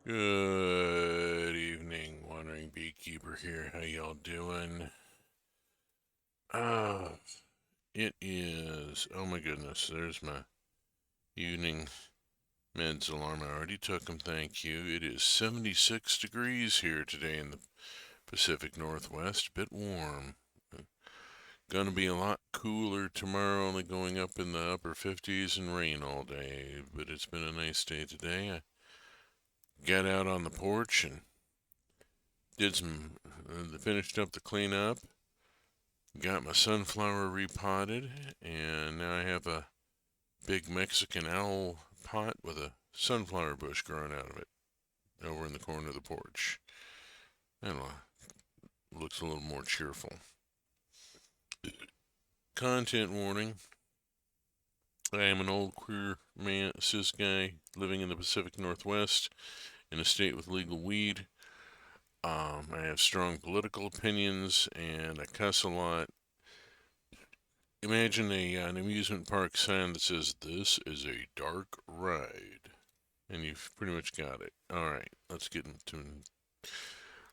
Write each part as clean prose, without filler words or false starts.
Good evening, Wandering Beekeeper here. How y'all doing? Ah, it is. Oh my goodness, there's my evening meds alarm. I already took them, thank you. It is 76 degrees here today in the Pacific Northwest. Bit warm. Gonna be a lot cooler tomorrow, only going up in the upper 50s and rain all day. But it's been a nice day today. I got out on the porch and finished up the cleanup. Got my sunflower repotted, and now I have a big Mexican owl pot with a sunflower bush growing out of it over in the corner of the porch. And looks a little more cheerful. Content warning. I am an old queer man, cis guy living in the Pacific Northwest in a state with legal weed. I have strong political opinions and I cuss a lot. Imagine an amusement park sign that says, "This is a dark ride." And you've pretty much got it. Alright, let's get into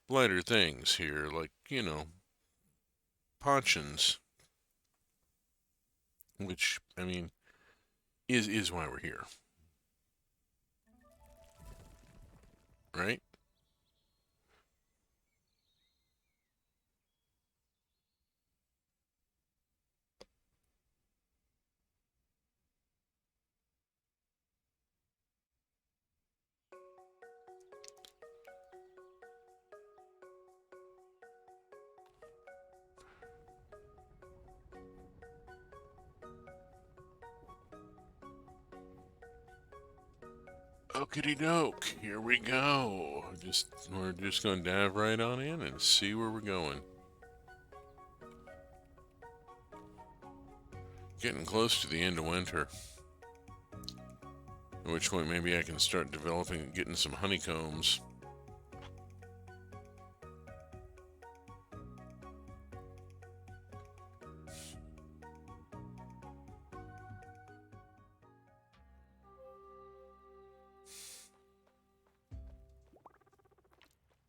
lighter things here, like, Pachans, which, I mean, is why we're here. Right? Okie doke, here we go. We're just gonna dive right on in and see where we're going. Getting close to the end of winter. At which point maybe I can start getting some honeycombs.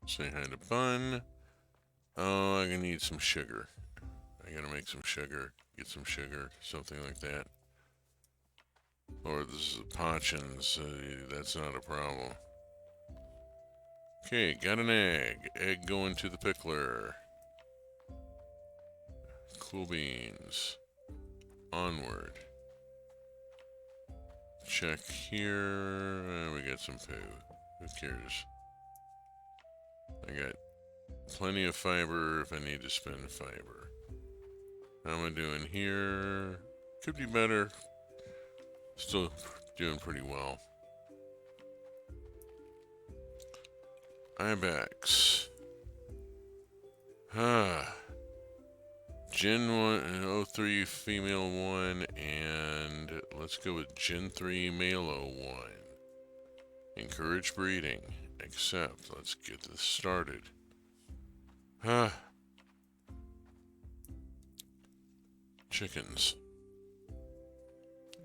Say hi to Bun. Oh, I'm gonna need some sugar. I gotta make some sugar, get some sugar, something like that. Or this is a Pachans, that's not a problem. Okay, got an egg. Egg going to the pickler. Cool beans. Onward. Check here. We got some poo. Who cares? I got plenty of fiber if I need to spend fiber. How am I doing here? Could be better. Still doing pretty well. Ibex. Gen 1 and 03 female 1, and let's go with Gen 3 male 01. Encourage breeding. Accept. Let's get this started. Chickens.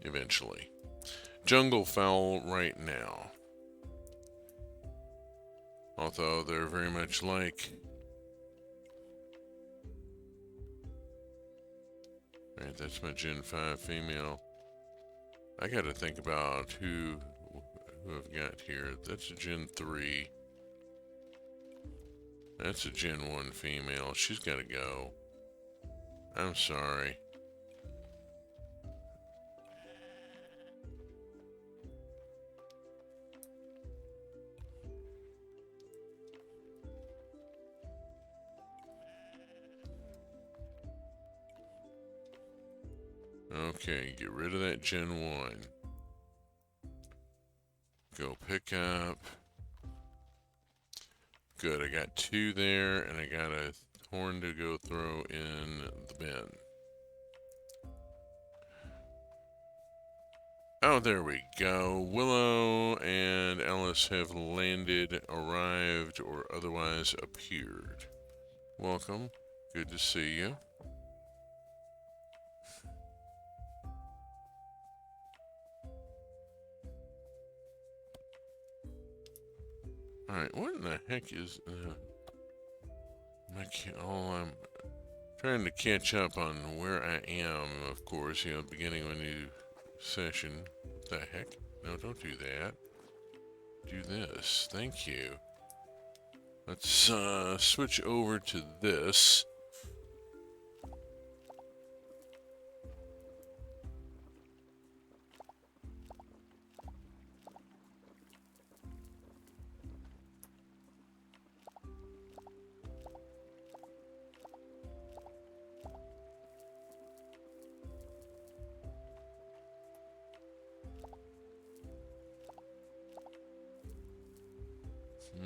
Eventually. Jungle fowl right now. Although they're very much like. Alright, that's my Gen 5 female. I gotta think about who I've got here. That's a Gen 3. That's a Gen 1 female. She's gotta go. I'm sorry. Okay, get rid of that Gen 1. Go pick up. Good, I got 2 there, and I got a horn to go throw in the bin. Oh, there we go. Willow and Alice have landed, arrived, or otherwise appeared. Welcome. Good to see you. Alright, what in the heck is... I'm trying to catch up on where I am, of course, beginning of a new session. What the heck? No, don't do that. Do this. Thank you. Let's switch over to this.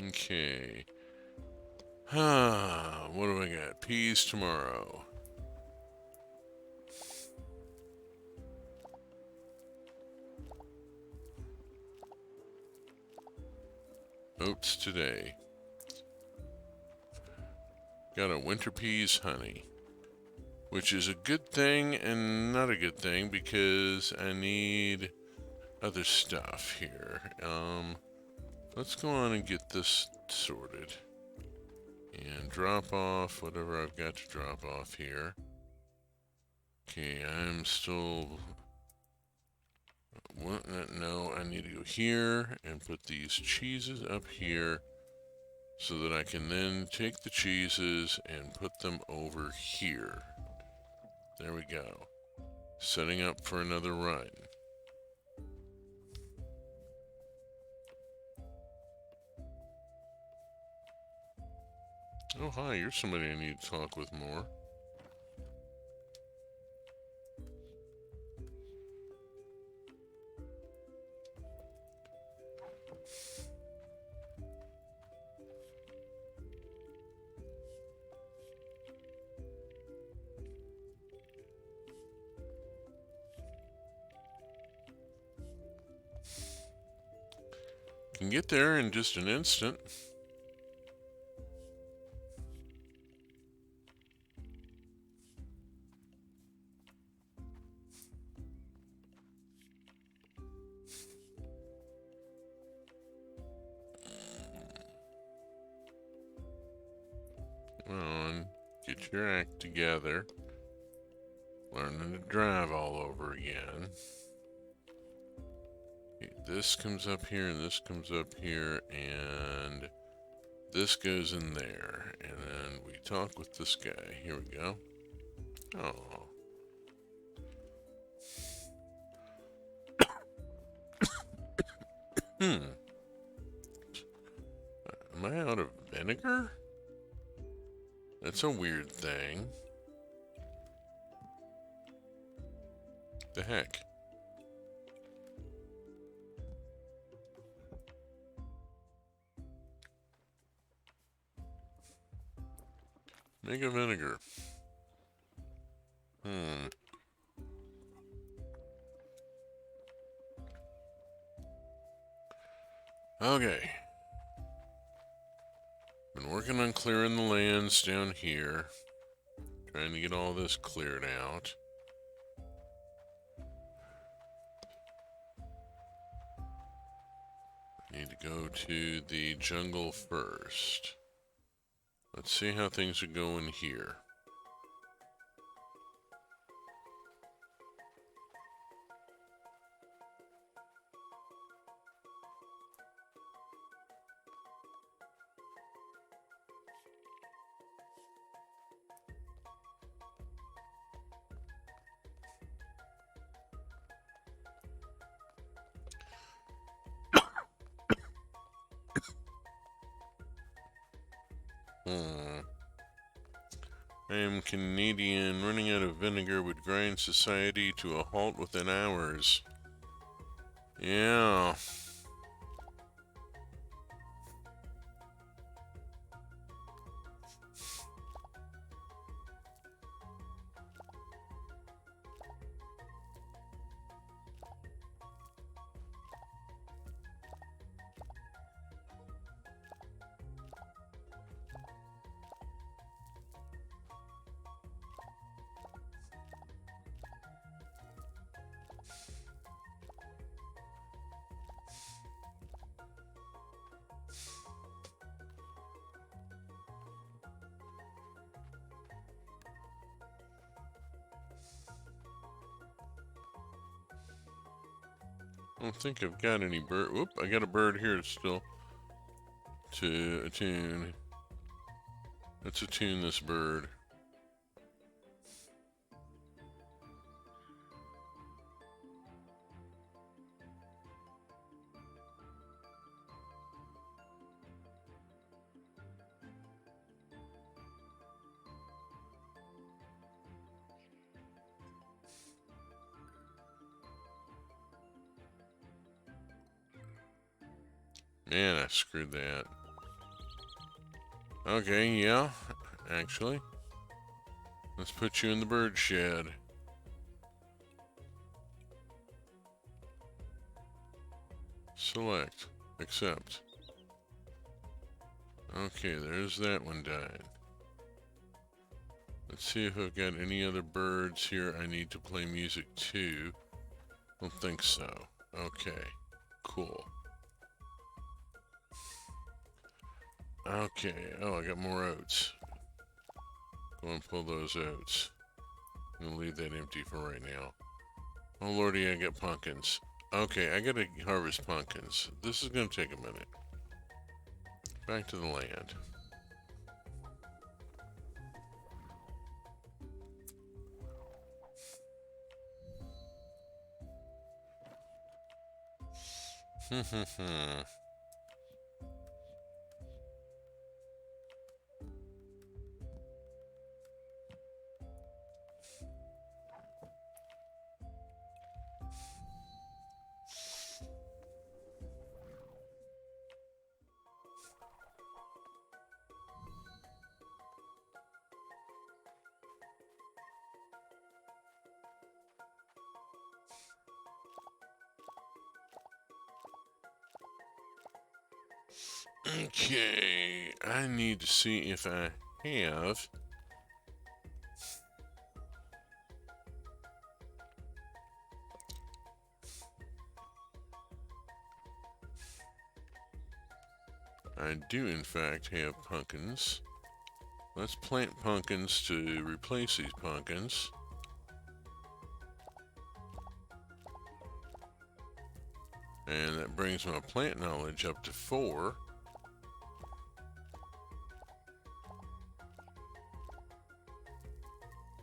Okay. What do I got? Peas tomorrow. Oats today. Got a winter peas honey, which is a good thing and not a good thing because I need other stuff here. Let's go on and get this sorted and drop off whatever I've got to drop off here. Okay, I'm still... No, I need to go here and put these cheeses up here so that I can then take the cheeses and put them over here. There we go. Setting up for another run. Oh, hi, you're somebody I need to talk with more. Can get there in just an instant. Come on, get your act together. Learning to drive all over again. Okay, this comes up here, and this comes up here, and this goes in there. And then we talk with this guy. Here we go. Oh. Am I out of vinegar? That's a weird thing. The heck? Mega vinegar. Okay. Been working on clearing the lands down here. Trying to get all this cleared out. Need to go to the jungle first. Let's see how things are going here. I am Canadian. Running out of vinegar would grind society to a halt within hours. Yeah. I don't think I've got any bird. Whoop, I got a bird here still. To attune. Let's attune this bird. Man, I screwed that. Okay, yeah, actually. Let's put you in the bird shed. Select. Accept. Okay, there's that one died. Let's see if I've got any other birds here I need to play music to. Don't think so. Okay, cool. Okay, oh, I got more oats. Go and pull those oats. I'm gonna leave that empty for right now. Oh lordy, I got pumpkins. Okay, I gotta harvest pumpkins. This is gonna take a minute. Back to the land. Okay, I need to see if I have. I do in fact have pumpkins. Let's plant pumpkins to replace these pumpkins. And that brings my plant knowledge up to 4.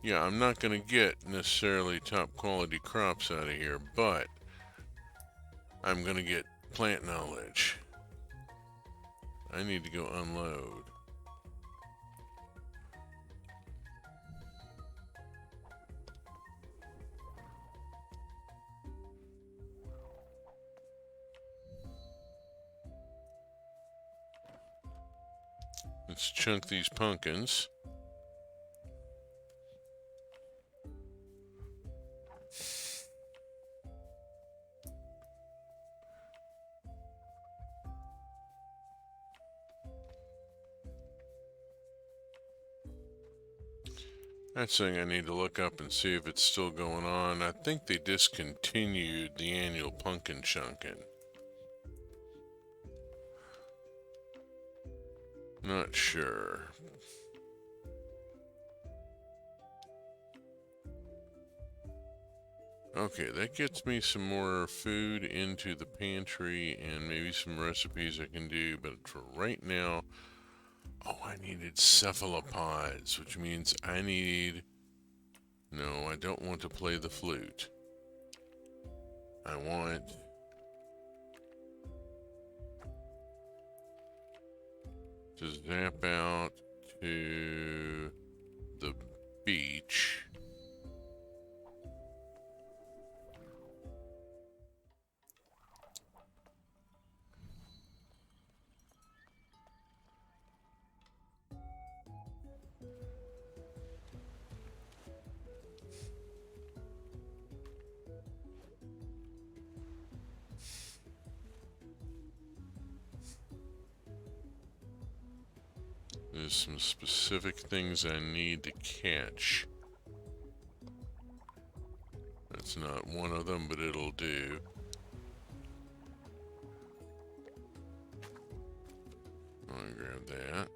Yeah, I'm not going to get necessarily top quality crops out of here, but I'm going to get plant knowledge. I need to go unload. Let's chunk these pumpkins. That's something I need to look up and see if it's still going on. I think they discontinued the annual pumpkin chunking. Not sure. Okay, that gets me some more food into the pantry and maybe some recipes I can do, but for right now, oh, I needed cephalopods, which means I need... No, I don't want to play the flute. I want... to zap out to the beach. There's some specific things I need to catch. That's not one of them, but it'll do. I'll grab that.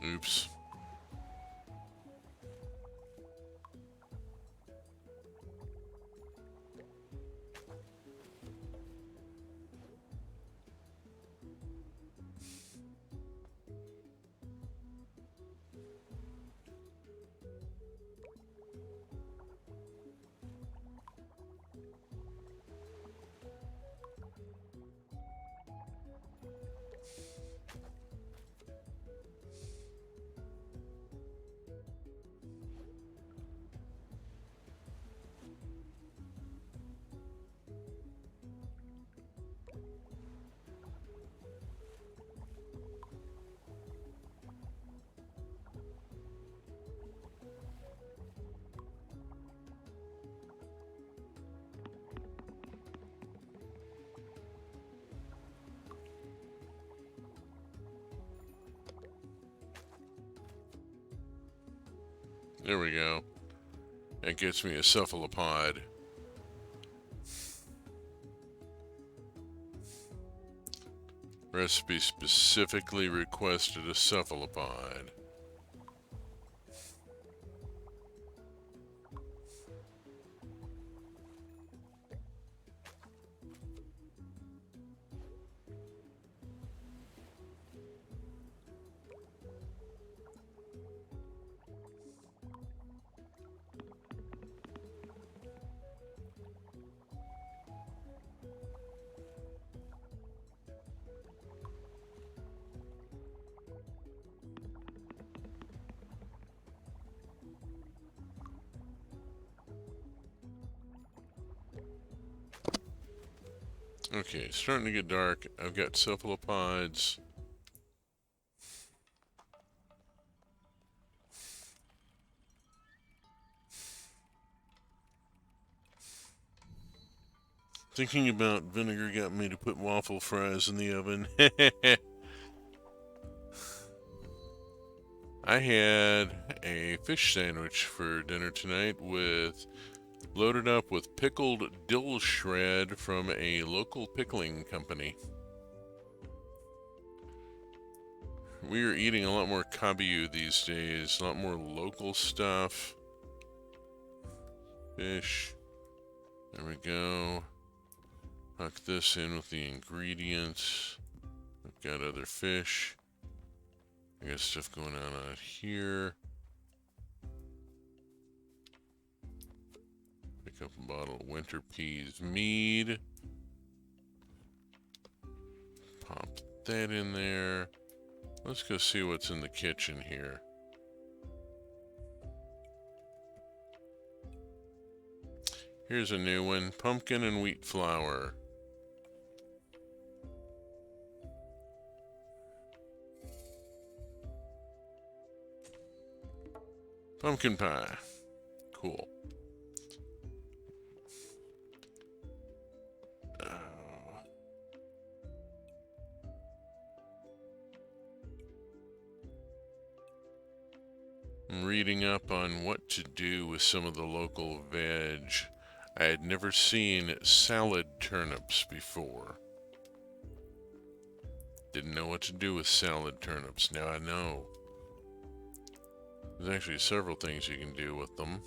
Oops. There we go. That gets me a cephalopod. Recipe specifically requested a cephalopod. Okay, starting to get dark. I've got cephalopods. Thinking about vinegar got me to put waffle fries in the oven. I had a fish sandwich for dinner tonight loaded up with pickled dill shred from a local pickling company. We are eating a lot more kabiu these days, a lot more local stuff. Fish. There we go. Hook this in with the ingredients. I've got other fish. I got stuff going on out here. Pick up a bottle of Winter Peas mead. Pop that in there. Let's go see what's in the kitchen here. Here's a new one. Pumpkin and wheat flour. Pumpkin pie. Cool. I'm reading up on what to do with some of the local veg. I had never seen salad turnips before. Didn't know what to do with salad turnips. Now I know. There's actually several things you can do with them.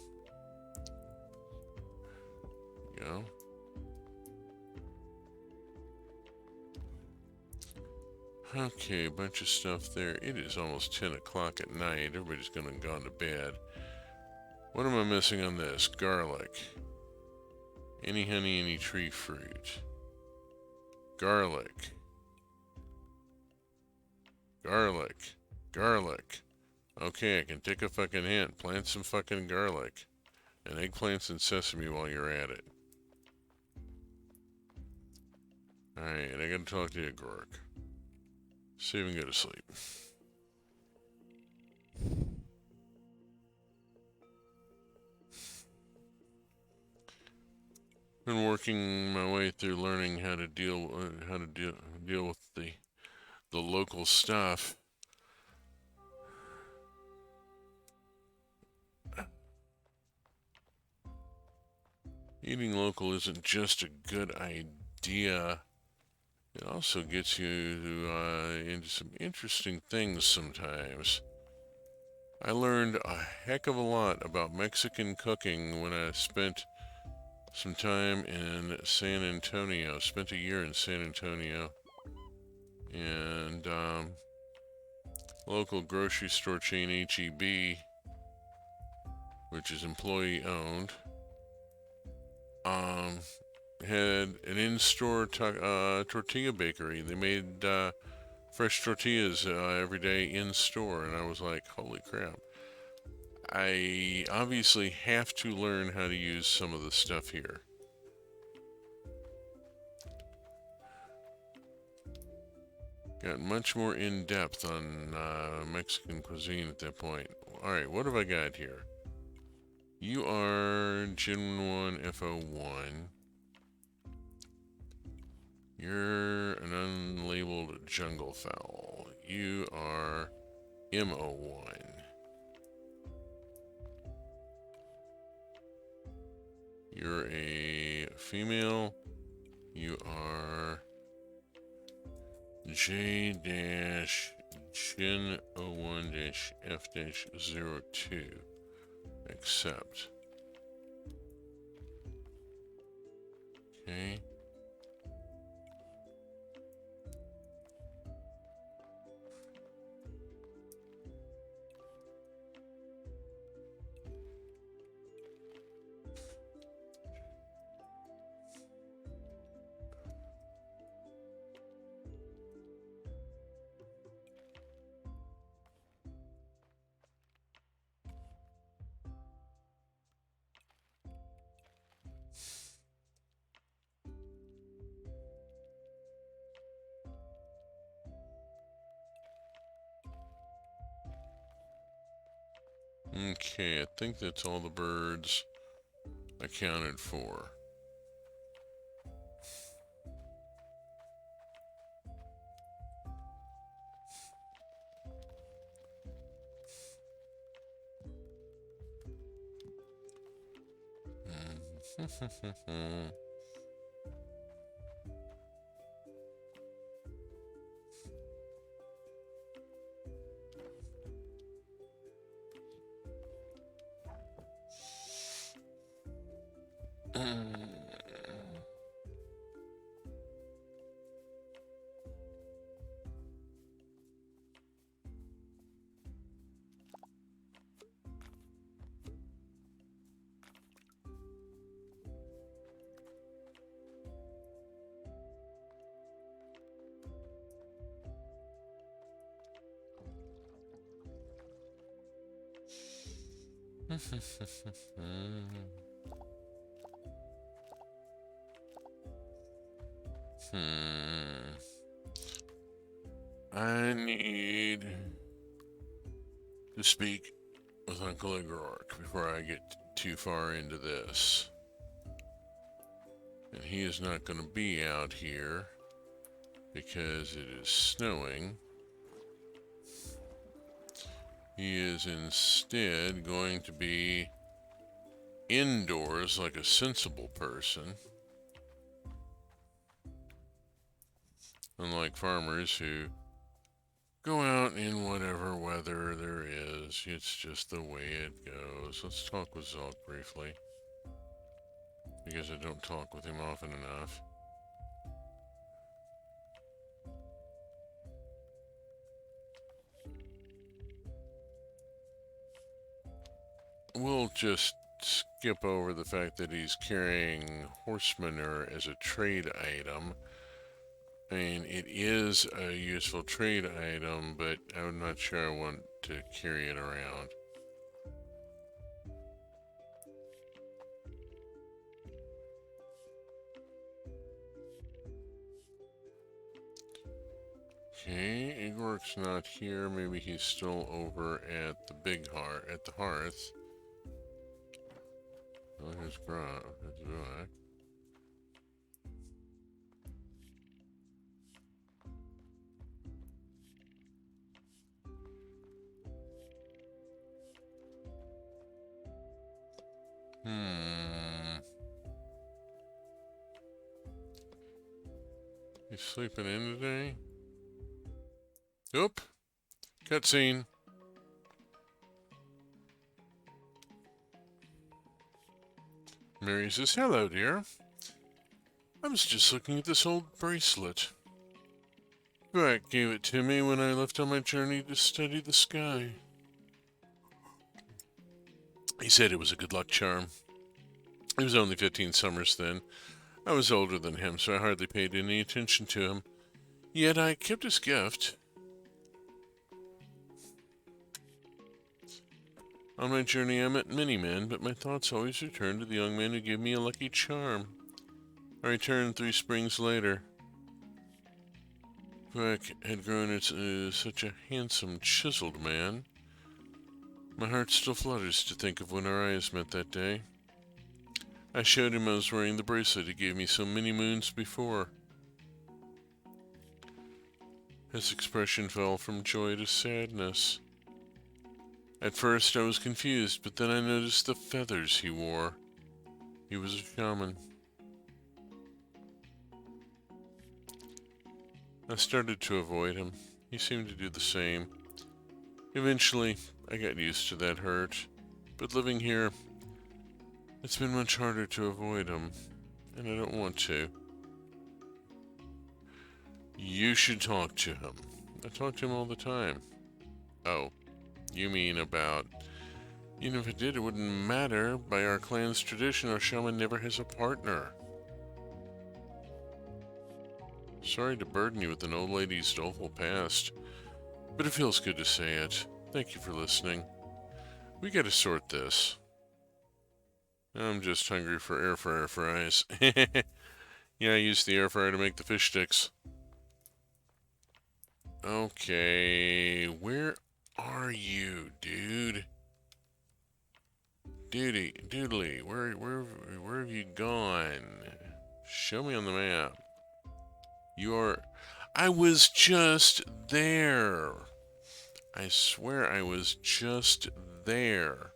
There you go. Okay, a bunch of stuff there. It is almost 10 o'clock at night. Everybody's gonna have gone to bed. What am I missing on this? Garlic. Any honey, any tree fruit. Garlic. Garlic. Garlic. Okay, I can take a fucking hint. Plant some fucking garlic. And eggplants and sesame while you're at it. Alright, I gotta talk to you, Gork. See if we can go to sleep. Been working my way through learning how to deal with the local stuff. Eating local isn't just a good idea. It also gets you into some interesting things sometimes. I learned a heck of a lot about Mexican cooking when I spent some time in San Antonio. Spent a year in San Antonio, and local grocery store chain HEB, which is employee owned, um, had an in-store tortilla bakery. They made fresh tortillas every day in store, and I was like, holy crap. I obviously have to learn how to use some of the stuff here. Got much more in depth on Mexican cuisine at that point. Alright, what have I got here? You are Gen 1 FO1. You're an unlabeled jungle fowl. You are MO1. You're a female. You are J-Gen 01-F-02. Accept. Okay. Okay, I think that's all the birds accounted for. I need to speak with Uncle Igork before I get too far into this. And he is not going to be out here because it is snowing. He is instead going to be indoors like a sensible person. Unlike farmers who go out in whatever weather there is. It's just the way it goes. Let's talk with Zulk briefly, because I don't talk with him often enough. We'll just skip over the fact that he's carrying horse manure as a trade item. I mean, it is a useful trade item, but I'm not sure I want to carry it around. Okay, Igork's not here. Maybe he's still over at the at the hearth. Oh, here's Grant. There's Vilak. He's sleeping in today? Oop. Cutscene. Mary says, "Hello, dear. I was just looking at this old bracelet. Jack gave it to me when I left on my journey to study the sky. He said it was a good luck charm. He was only 15 summers then. I was older than him, so I hardly paid any attention to him. Yet I kept his gift. On my journey I met many men, but my thoughts always returned to the young man who gave me a lucky charm. I returned 3 springs later. Quack had grown into such a handsome, chiseled man. My heart still flutters to think of when our eyes met that day. I showed him I was wearing the bracelet he gave me so many moons before. His expression fell from joy to sadness. At first I was confused, but then I noticed the feathers he wore. He was a shaman. I started to avoid him. He seemed to do the same. Eventually, I got used to that hurt, but living here, it's been much harder to avoid him, and I don't want to. You should talk to him. I talk to him all the time. Oh, you mean about... Even if it did, it wouldn't matter. By our clan's tradition, our shaman never has a partner. Sorry to burden you with an old lady's doleful past, but it feels good to say it. Thank you for listening. We gotta sort this. I'm just hungry for air fryer fries. Yeah, I used the air fryer to make the fish sticks. Okay, where are you, dude? Doodly, where have you gone? Show me on the map. You are... I was just there. I swear I was just there.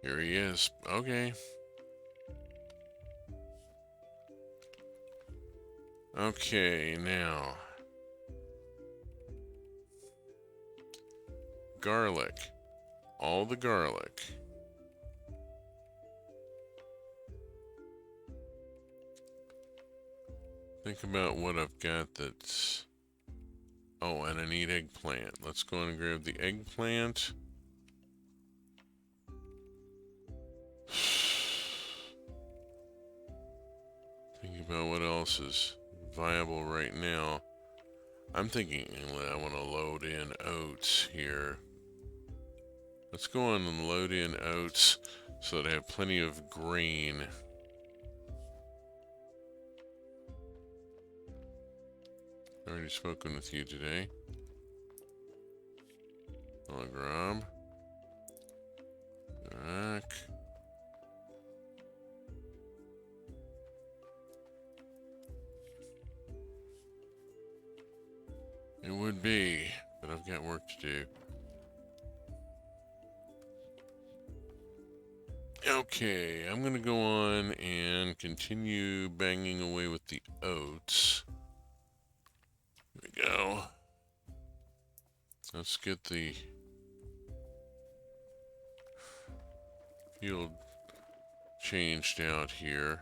Here he is. Okay. Okay, now. Garlic. All the garlic. Think about what I've got that's... Oh, and I need eggplant. Let's go and grab the eggplant. Think about what else is viable right now. I'm thinking I want to load in oats here. Let's go on and load in oats so that I have plenty of grain. Already spoken with you today. I'll grab. Back. It would be, but I've got work to do. Okay, I'm gonna go on and continue banging away with the oats. Here we go. Let's get the field changed out here.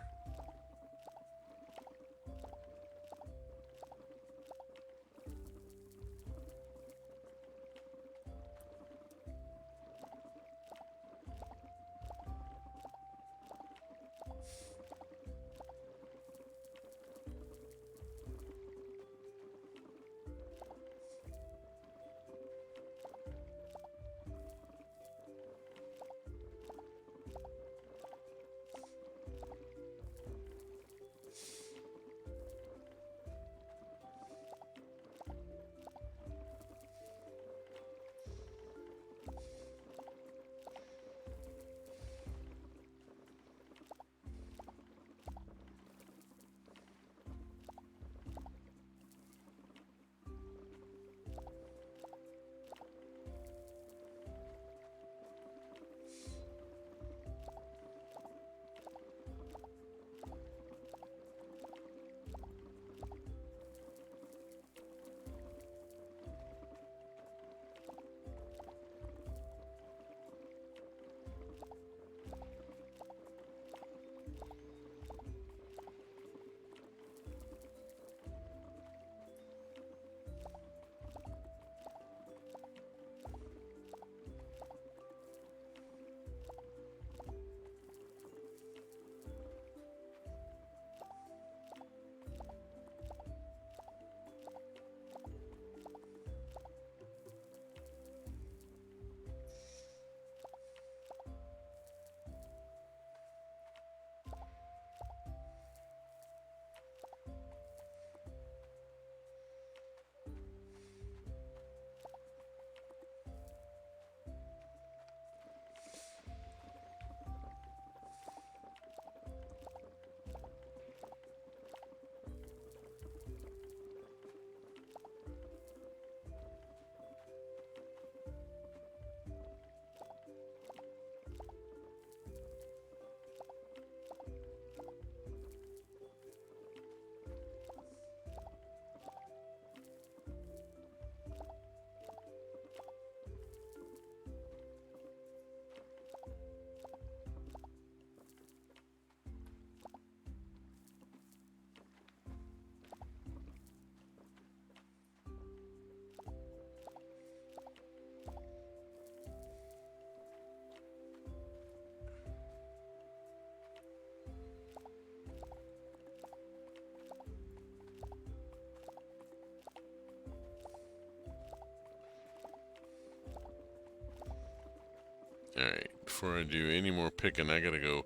Alright, before I do any more picking, I gotta go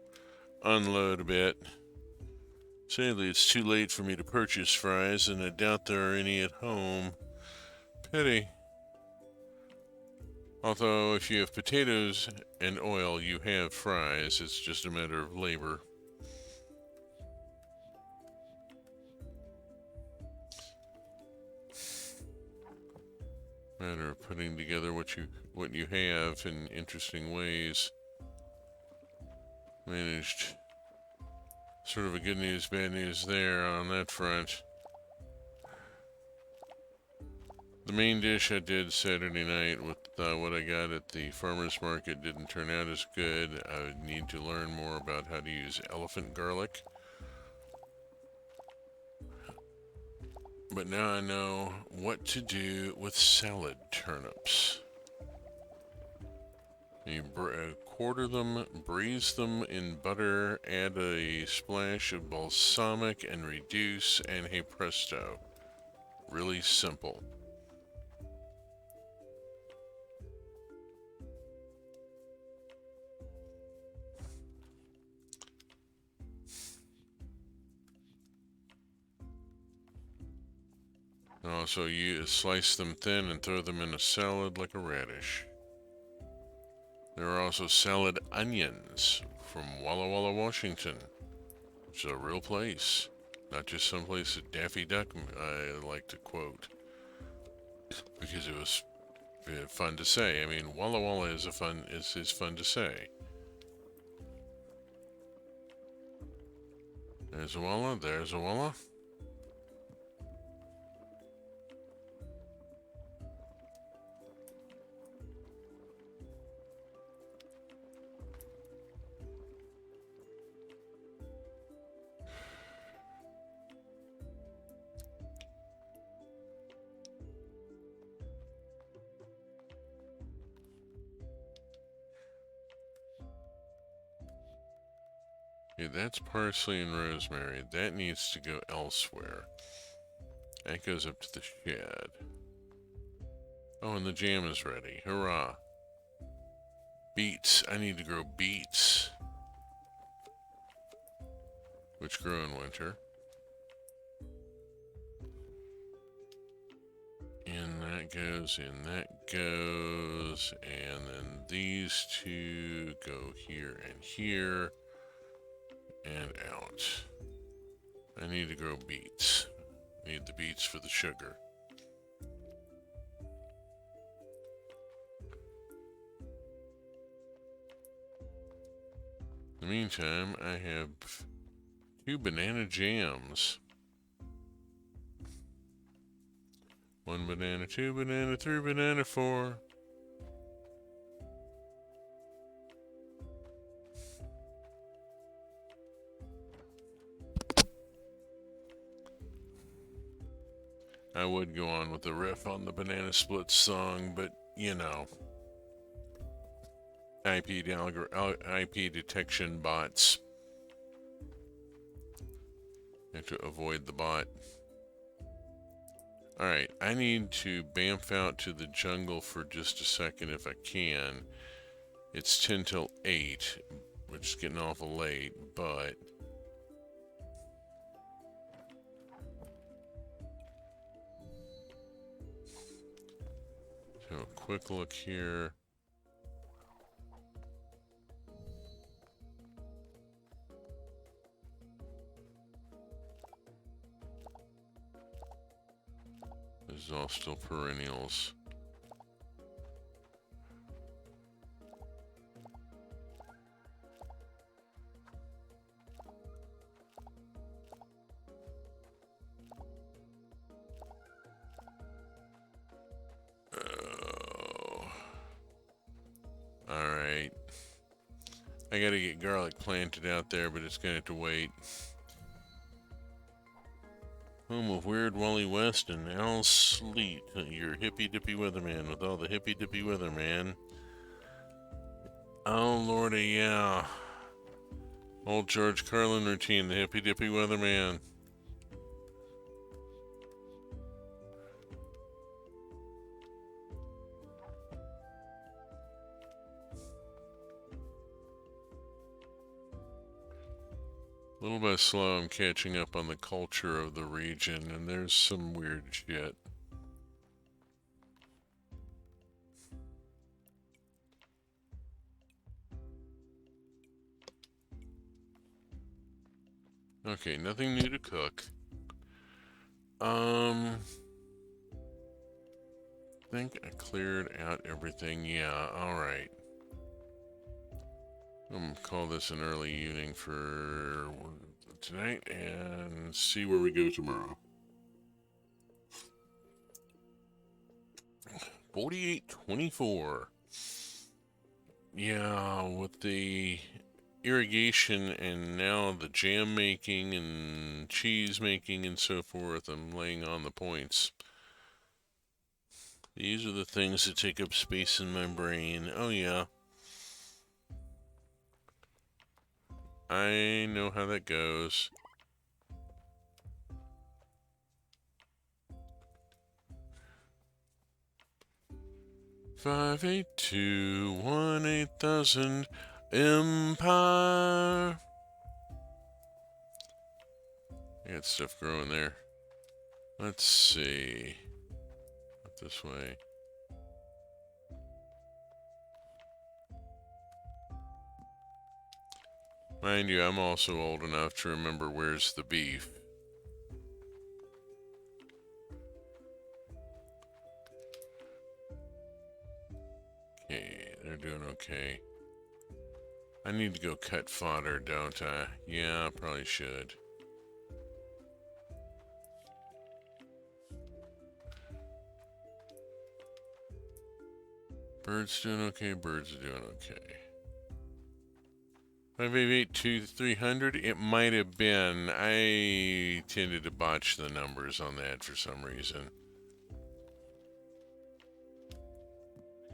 unload a bit. Sadly, it's too late for me to purchase fries, and I doubt there are any at home. Pity. Although, if you have potatoes and oil, you have fries. It's just a matter of labor. Matter of putting together what you have in interesting ways. Managed sort of a good news, bad news there on that front. The main dish I did Saturday night with what I got at the farmer's market didn't turn out as good. I would need to learn more about how to use elephant garlic. But now I know what to do with salad turnips. You quarter them, braise them in butter, add a splash of balsamic and reduce, and hey presto. Really simple. And also, you slice them thin and throw them in a salad like a radish. There are also salad onions from Walla Walla, Washington. It's a real place, not just some place that Daffy Duck I like to quote because it was fun to say. I mean, Walla Walla is fun to say. There's a Walla. There's a Walla. Yeah, that's parsley and rosemary. That needs to go elsewhere. That goes up to the shed. Oh, and the jam is ready. Hurrah. Beets. I need to grow beets, which grow in winter. In that goes, in that goes, and then these two go here and here, and out. I need to grow beets. Need the beets for the sugar. In the meantime, I have 2 banana jams. 1 banana, 2 banana, 3 banana, 4. I would go on with the riff on the Banana Split song, but you know, IP detection bots. Have to avoid the bot. Alright, I need to bamf out to the jungle for just a second if I can. It's 10 till 8, which is getting awful late, but so a quick look here. This is all still perennials. Oh. Alright. I gotta get garlic planted out there, but it's gonna have to wait. Home of Weird Wally West and Al Sleet, your hippy dippy weatherman with all the hippy dippy weather, man. Oh lordy, yeah. Old George Carlin routine, the hippy dippy weatherman. Little by slow, I'm catching up on the culture of the region, and there's some weird shit. Okay, nothing new to cook. I think I cleared out everything. Yeah, alright. I'm gonna call this an early evening for tonight and see where we go tomorrow. 4824. Yeah, with the irrigation and now the jam making and cheese making and so forth, I'm laying on the points. These are the things that take up space in my brain. Oh, yeah. I know how that goes. Five, 8,000 Empire. I got stuff growing there. Let's see. Up this way. Mind you, I'm also old enough to remember where's the beef. Okay, they're doing okay. I need to go cut fodder, don't I? Yeah, I probably should. Birds doing okay, birds are doing okay. 588-300, it might have been. I tended to botch the numbers on that for some reason.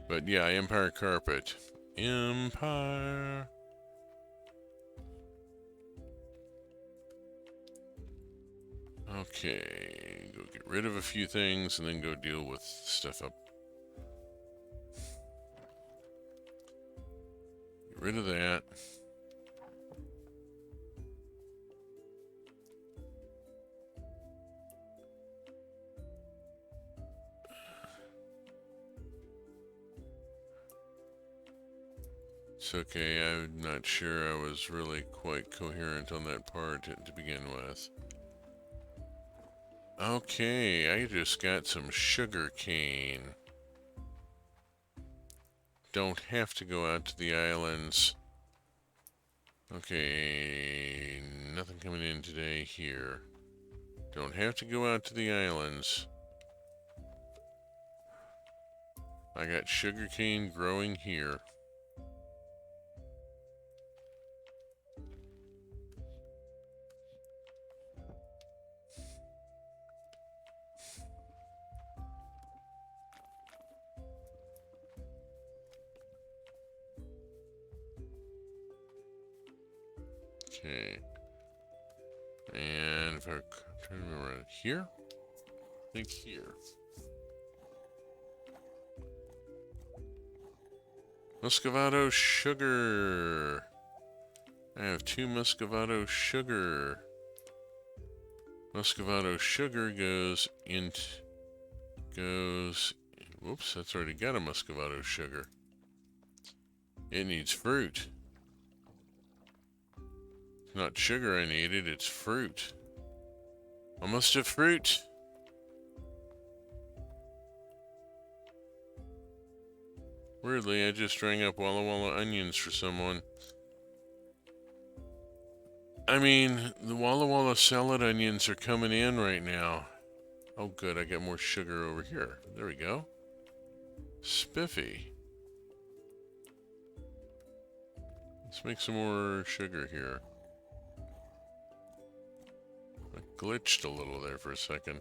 But yeah, Empire Carpet. Empire. Okay, go get rid of a few things and then go deal with stuff up. Get rid of that. It's okay, I'm not sure I was really quite coherent on that part to begin with. Okay, I just got some sugar cane. Don't have to go out to the islands. Okay, nothing coming in today here. Don't have to go out to the islands. I got sugarcane growing here. Okay. And if I turn them around here, I think here. Muscovado sugar. I have 2 Muscovado sugar. Muscovado sugar goes whoops, that's already got a Muscovado sugar. It needs fruit. It's not sugar I needed, it's fruit. Almost a fruit. Weirdly, I just rang up Walla Walla onions for someone. I mean, the Walla Walla salad onions are coming in right now. Oh good, I got more sugar over here. There we go. Spiffy. Let's make some more sugar here. I glitched a little there for a second.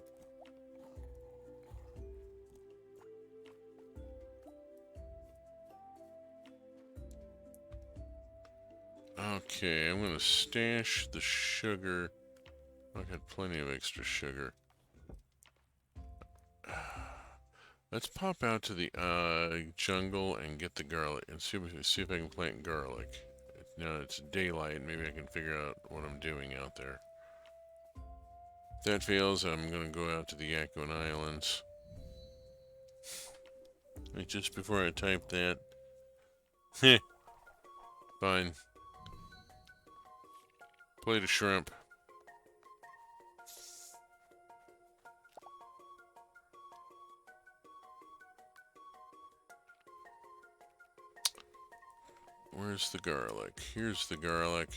Okay, I'm gonna stash the sugar. I got plenty of extra sugar. Let's pop out to the jungle and get the garlic and see if I can plant garlic. now it's daylight, maybe I can figure out what I'm doing out there. If that fails, I'm gonna go out to the Yakuan Islands. And just before I type that, heh, fine. Plate of shrimp. Where's the garlic? Here's the garlic.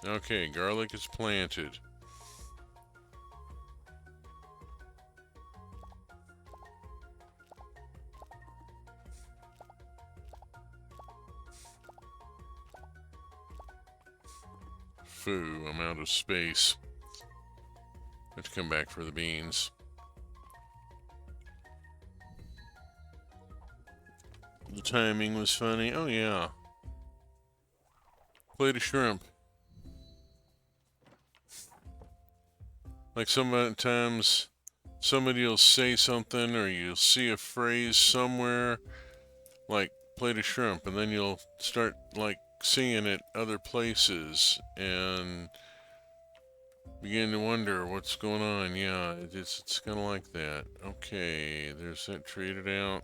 Okay, garlic is planted. Foo, I'm out of space. Have to come back for the beans. The timing was funny. Oh yeah. Plate of shrimp. Like sometimes somebody will say something or you'll see a phrase somewhere like plate of shrimp, and then you'll start like seeing it other places and begin to wonder what's going on. Yeah, it's kind of like that. Okay, there's that traded out.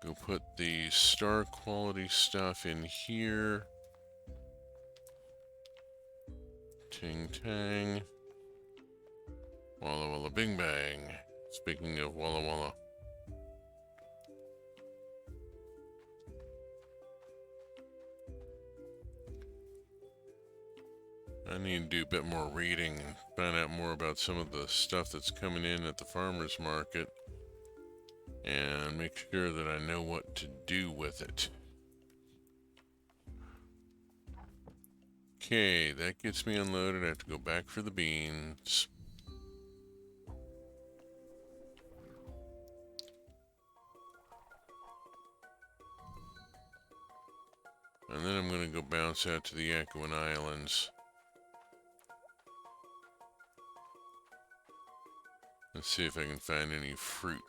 Go put the star quality stuff in here. Ting tang. Walla walla bing bang. Speaking of walla walla. I need to do a bit more reading and find out more about some of the stuff that's coming in at the farmer's market and make sure that I know what to do with it. Okay, that gets me unloaded. I have to go back for the beans. And then I'm going to go bounce out to the Yakuan Islands. Let's see if I can find any fruit.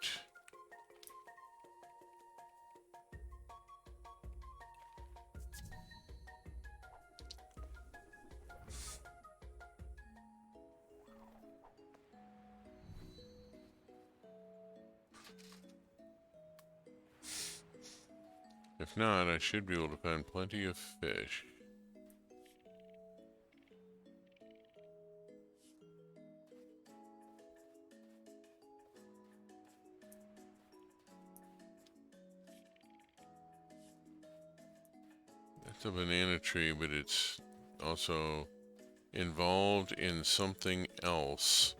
If not, I should be able to find plenty of fish. It's a banana tree, but it's also involved in something else.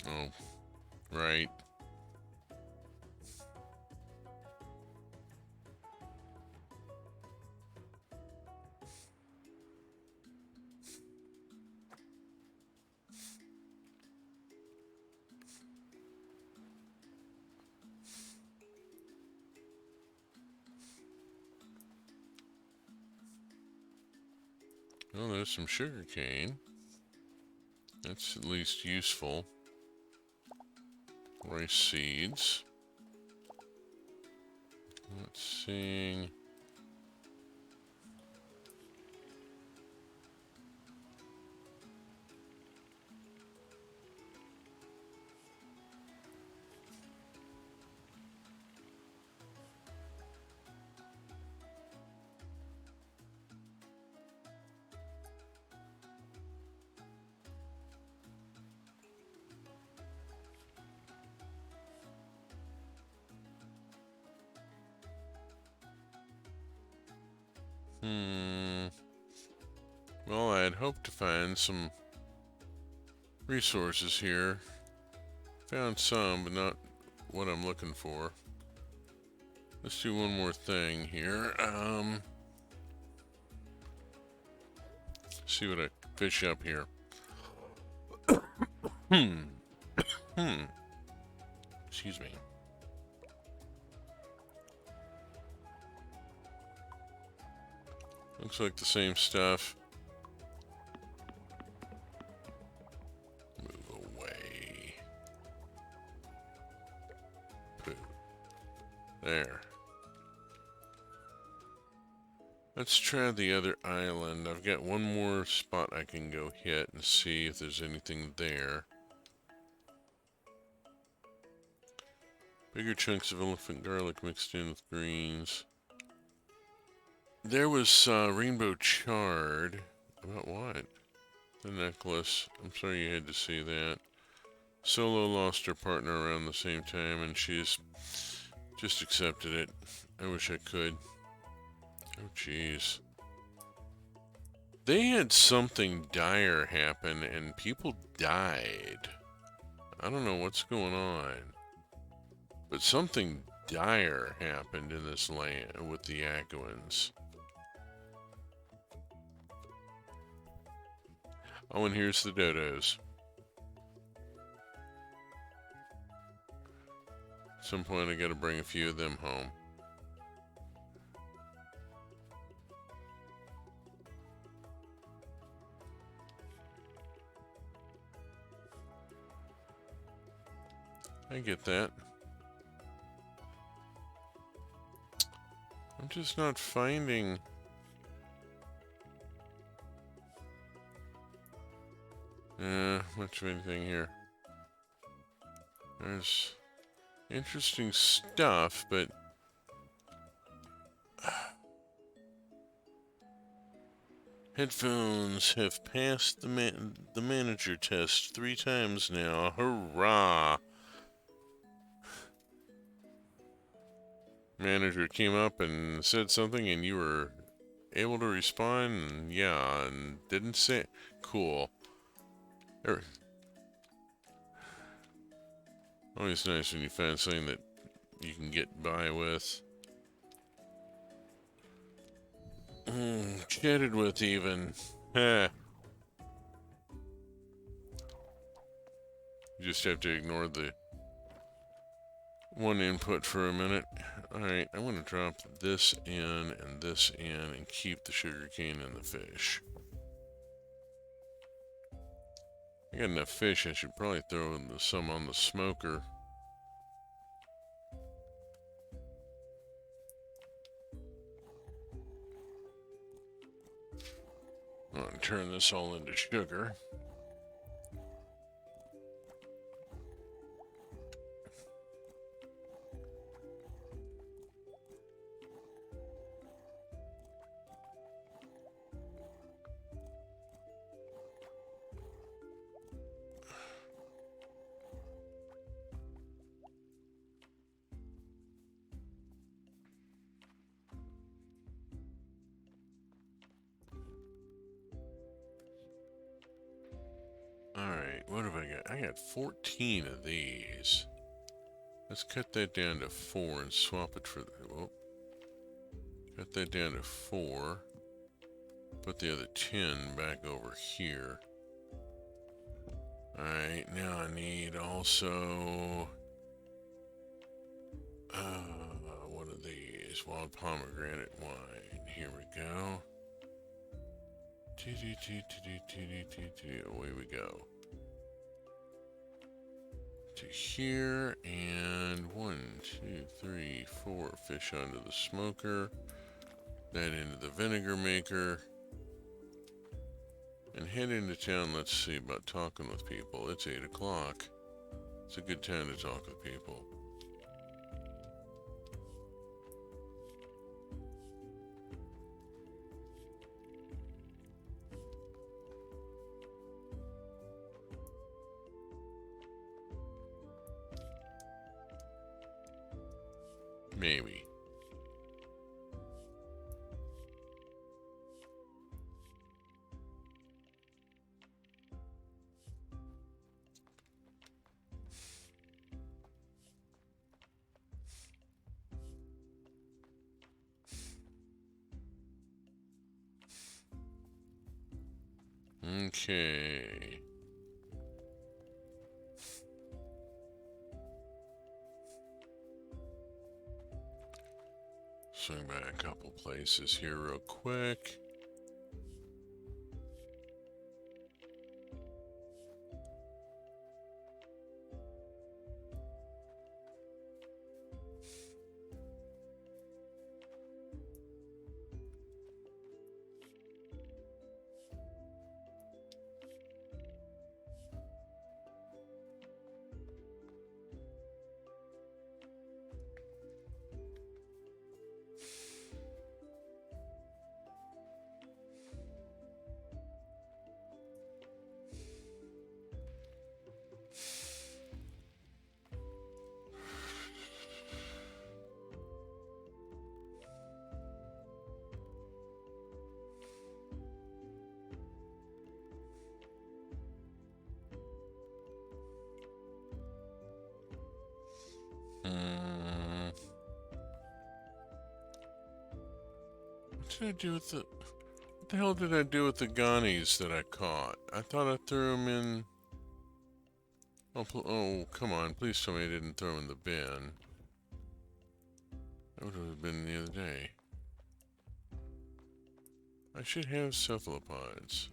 Oh, right. Oh, there's some sugar cane. That's at least useful. Rice seeds. Let's see. Well, I had hoped to find some resources here. Found some, but not what I'm looking for. Let's do one more thing here. See what I fish up here. Excuse me. Looks like the same stuff. Move away. Poo. There. Let's try the other island. I've got one more spot I can go hit and see if there's anything there. Bigger chunks of elephant garlic mixed in with greens. There was rainbow chard. About what? The necklace. I'm sorry you had to see that. Solo lost her partner around the same time and she's just accepted it. I wish I could. Oh, jeez. They had something dire happen and people died. I don't know what's going on. But something dire happened in this land with the Aguans. Oh, and here's the dodos. At some point I gotta bring a few of them home. I get that. I'm just not finding... much of anything here. There's interesting stuff, but... Headphones have passed the manager test 3 times now. Hurrah! Manager came up and said something and you were able to respond, and yeah, and didn't say it. Cool. Always nice when you find something that you can get by with. Chatted with even. You just have to ignore the one input for a minute. Alright, I'm going to drop this in and this in and keep the sugarcane and the fish. I got enough fish, I should probably throw some on the smoker. I'm going to turn this all into sugar. Alright, what have I got? I got 14 of these. Let's cut that down to 4 and swap it for the... Whoop. Cut that down to 4. Put the other 10 back over here. Alright, now I need also... what are these? Wild pomegranate wine. Here we go. Away we go. To here, and 1, 2, 3, 4 fish onto the smoker. That into the vinegar maker. And head into town. Let's see about talking with people. It's 8 o'clock. It's a good time to talk with people. Maybe. Okay. Swing by a couple places here real quick. What did I do with the... What the hell did I do with the gunnies that I caught? I thought I threw them in... Oh, come on. Please tell me I didn't throw them in the bin. That would have been the other day. I should have cephalopods.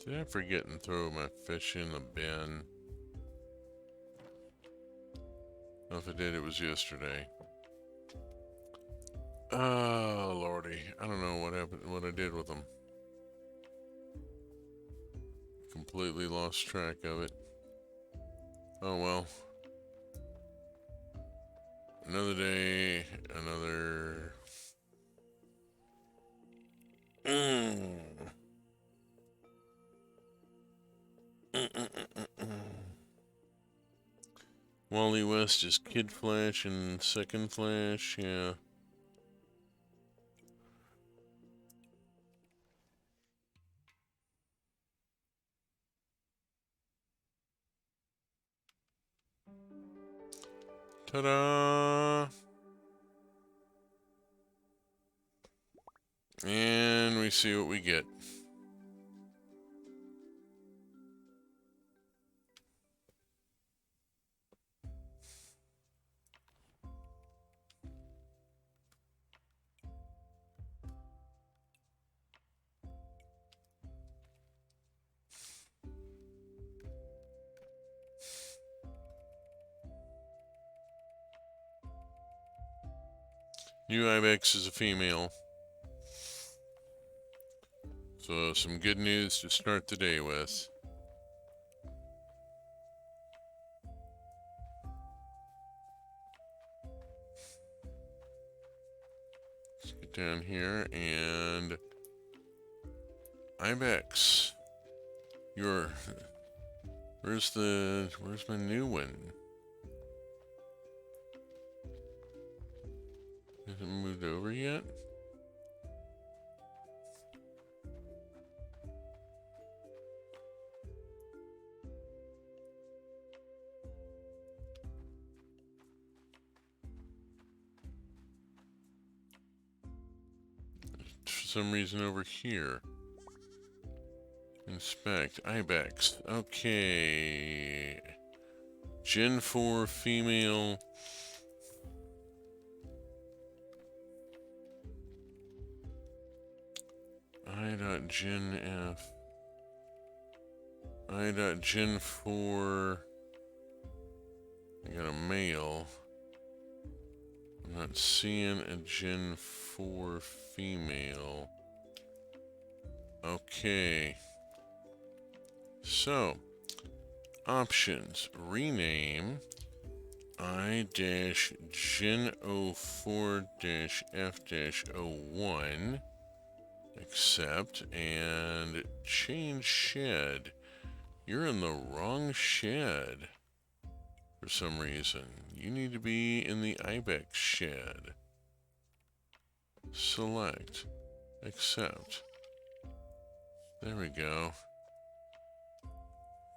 Did I forget and throw my fish in the bin? Well, if I did, it was yesterday. Oh, lordy. I don't know what happened, what I did with them. Completely lost track of it. Oh, well. Another day, another... Wally West is Kid Flash and Second Flash, yeah. Ta-da! And we see what we get. New ibex is a female. So some good news to start the day with. Let's get down here and ibex. Where's my new one? Hasn't moved over yet? For some reason over here. Inspect. Ibex. Okay. Gen 4 female. I.Gen F. I.Gen 4. I got a male. I'm not seeing a Gen 4 female. Okay. So, options. Rename I-Gen 04-F-01. Accept and change shed. You're in the wrong shed for some reason. You need to be in the ibex shed. Select. Accept. There we go.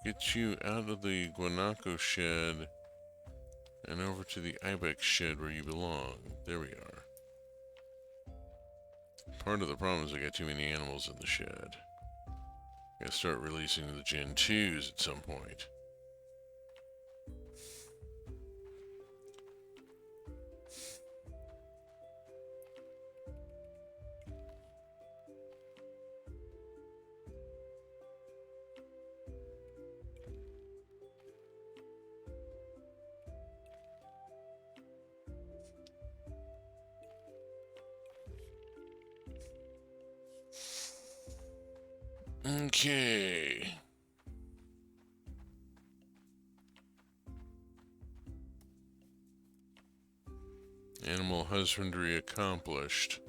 Get you out of the guanaco shed and over to the ibex shed where you belong. There we are. Part of the problem is I got too many animals in the shed. Gotta start releasing the Gen 2s at some point. Okay. Animal husbandry accomplished.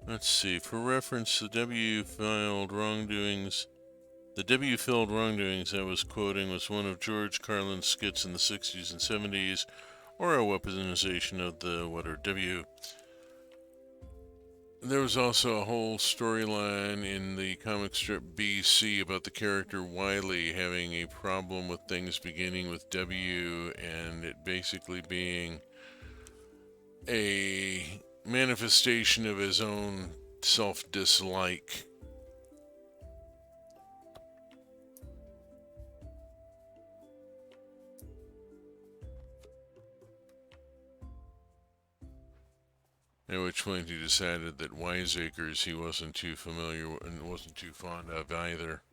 Let's see. For reference, the W-filled wrongdoings I was quoting was one of George Carlin's skits in the 60s and 70s, or a weaponization of the W. There was also a whole storyline in the comic strip BC about the character Wiley having a problem with things beginning with W and it basically being a manifestation of his own self-dislike. At which point he decided that wiseacres he wasn't too familiar with and wasn't too fond of either.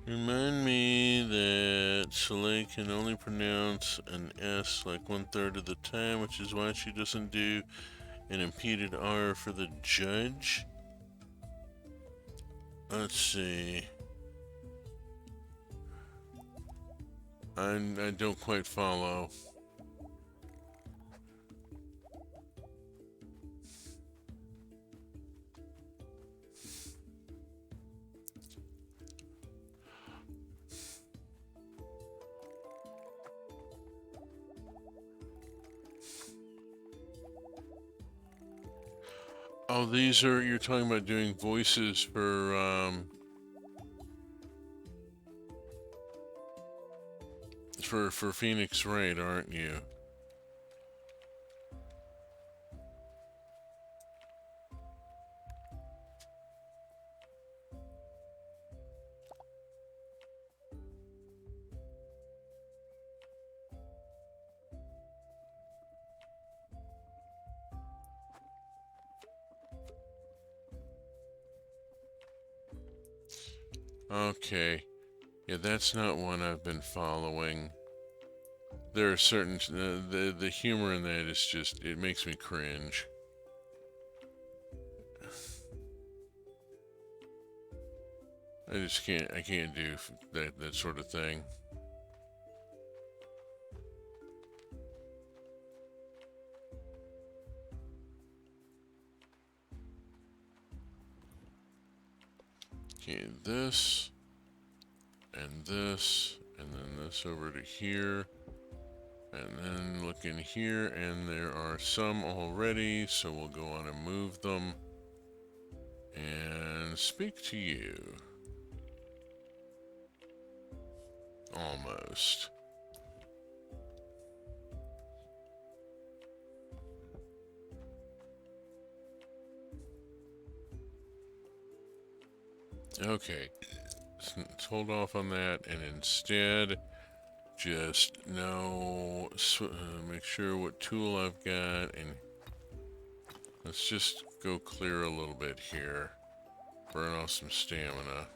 Remind me that Soleil can only pronounce an S like 1/3 of the time, which is why she doesn't do an impeded R for the judge. Let's see. I don't quite follow. Oh, these are, you're talking about doing voices for Phoenix Wright, aren't you? Okay. Yeah, that's not one I've been following. There are certain the humor in that is just, it makes me cringe. I can't do that sort of thing. Okay, this and this and then this over to here. And then look in here, and there are some already, so we'll go on and move them. And speak to you. Almost. Okay, let's hold off on that, and instead just make sure what tool I've got, and let's just go clear a little bit here. Burn off some stamina.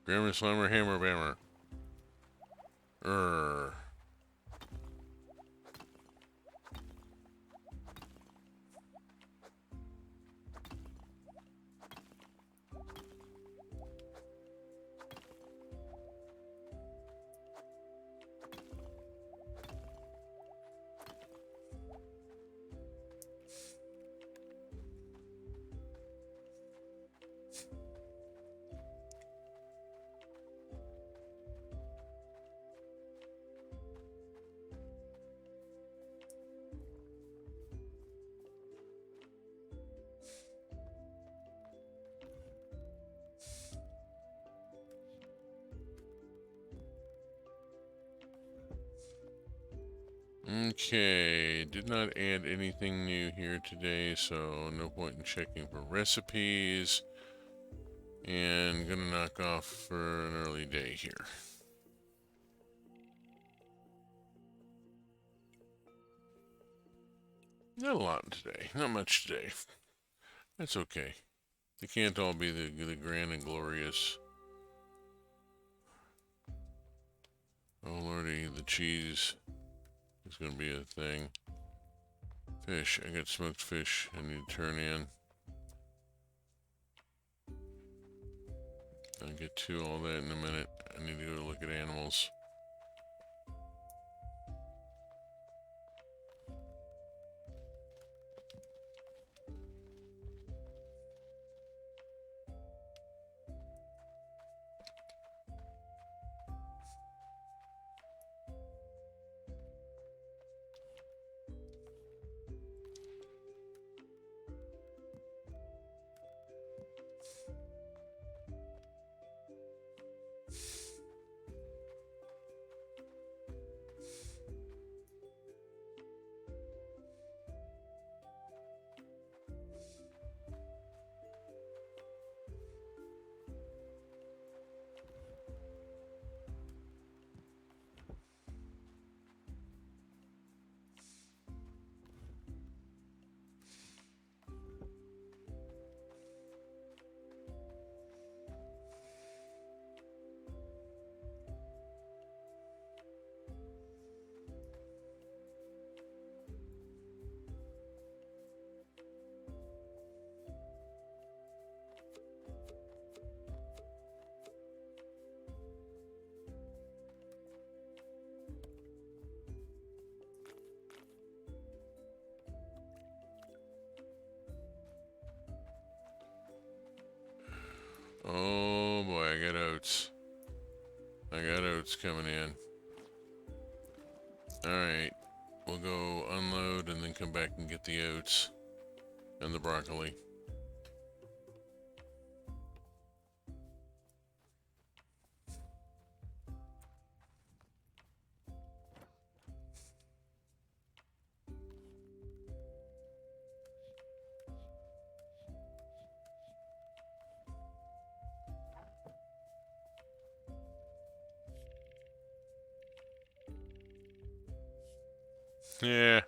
Grammar Slammer Hammer Bammer. Err. Okay, did not add anything new here today, so no point in checking for recipes. And gonna knock off for an early day here. Not a lot today, not much today. That's okay. They can't all be the grand and glorious. Oh lordy, the cheese is gonna be a thing. Fish, I got smoked fish I need to turn in. I'll get to all that in a minute. I need to go look at animals. Oh boy, I got oats. I got oats coming in. Alright, we'll go unload and then come back and get the oats and the broccoli. Yeah.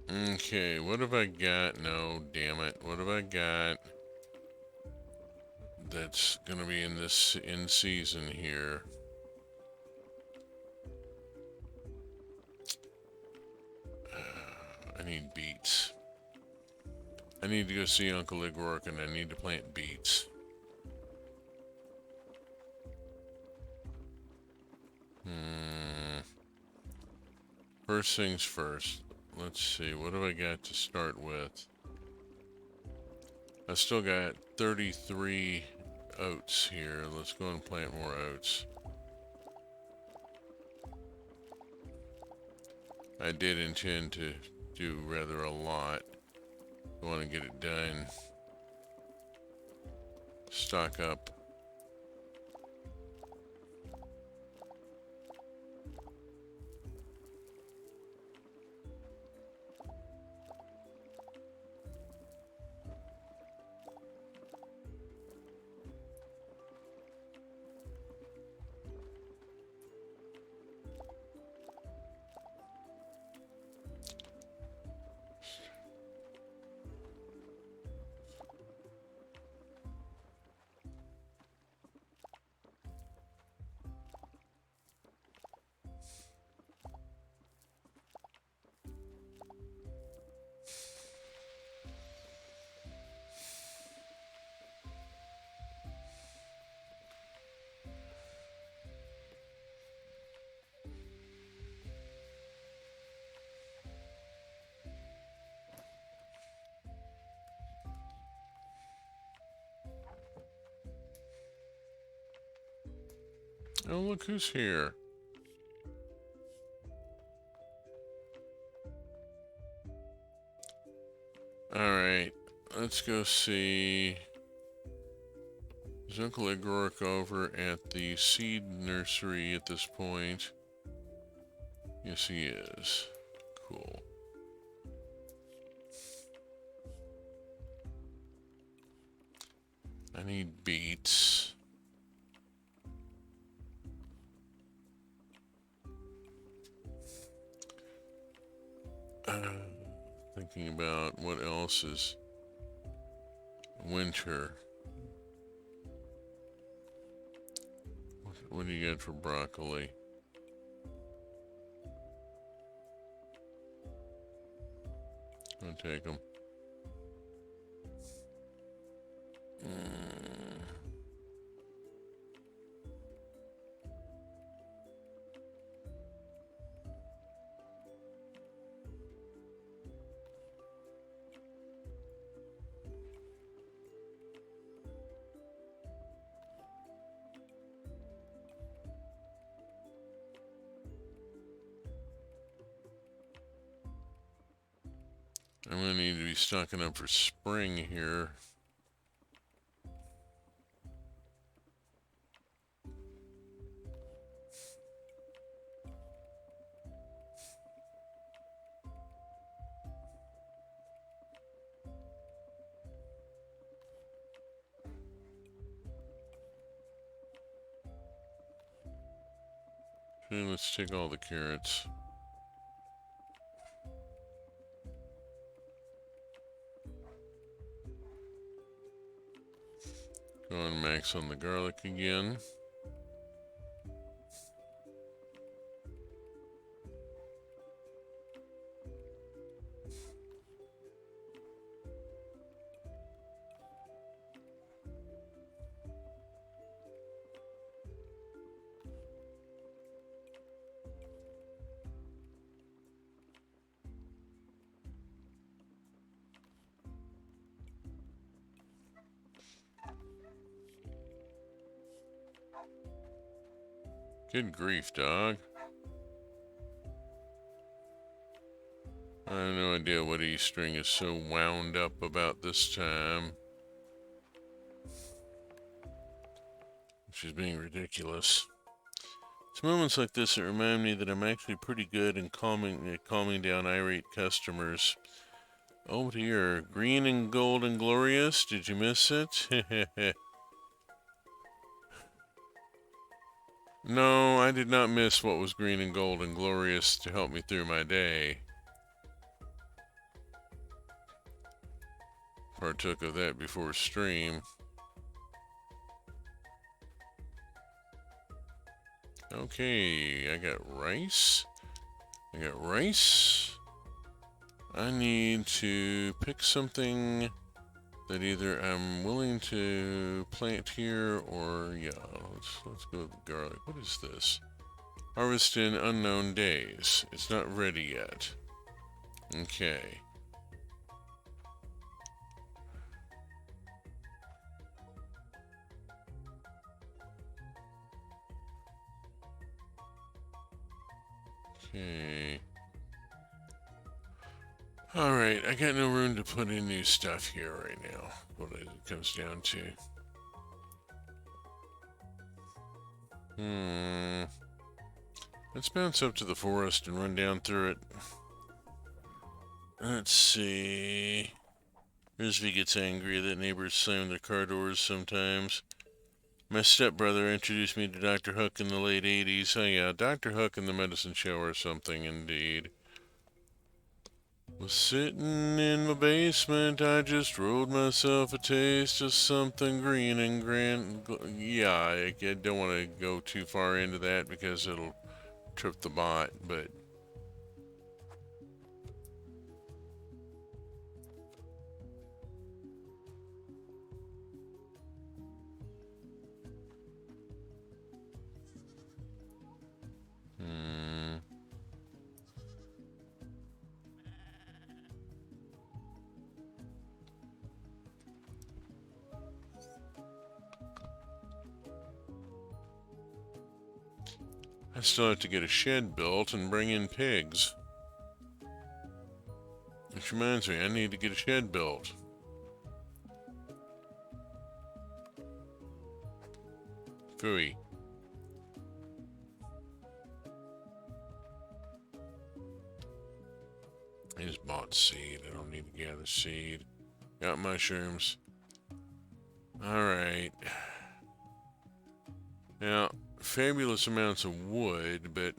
Okay, what have I got? No, damn it. What have I got that's gonna be in this in season here? I need beets. I need to go see Uncle Igork and I need to plant beets. First things first. Let's see, what have I got to start with? I still got 33 oats here. Let's go and plant more oats. I did intend to do rather a lot. I want to get it done. Stock up. Oh, look who's here. Alright, let's go see. Is Uncle Igork over at the seed nursery at this point? Yes, he is. Cool. I need beets. Thinking about what else is winter. What do you got for broccoli? I'll take them. I'm gonna need to be stocking up for spring here. Okay, let's take all the carrots. Go and max on the garlic again. Good grief, dog. I have no idea what E-string is so wound up about this time. She's being ridiculous. It's moments like this that remind me that I'm actually pretty good at calming down irate customers. Oh dear, green and gold and glorious, did you miss it? No, I did not miss what was green and gold and glorious to help me through my day. Partook of that before stream. Okay, I got rice. I need to pick something that either I'm willing to plant here or, yeah, let's go with the garlic. What is this? Harvest in unknown days. It's not ready yet. Okay. Okay. Alright, I got no room to put in new stuff here right now. What it comes down to. Let's bounce up to the forest and run down through it. Let's see. Risby gets angry that neighbors slam their car doors sometimes. My stepbrother introduced me to Dr. Hook in the late 80s. Oh yeah, Dr. Hook and the Medicine Show or something, indeed. Was sitting in my basement, I just rolled myself a taste of something green and grand. Yeah, I don't want to go too far into that because it'll trip the bot, but... I still have to get a shed built and bring in pigs. Which reminds me, I need to get a shed built. Phooey. I just bought seed. I don't need to gather seed. Got mushrooms. Alright. Now, fabulous amounts of wood, but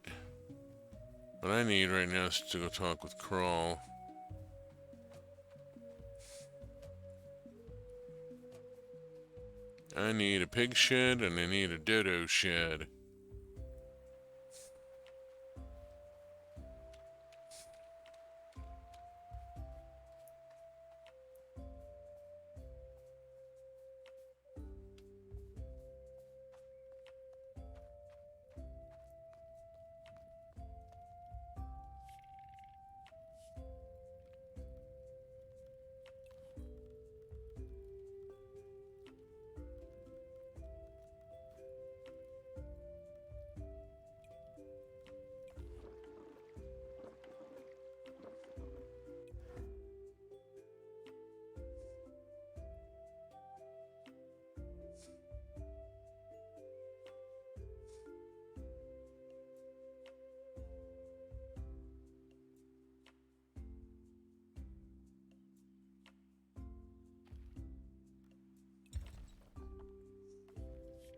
what I need right now is to go talk with Crawl. I need a pig shed and I need a dodo shed.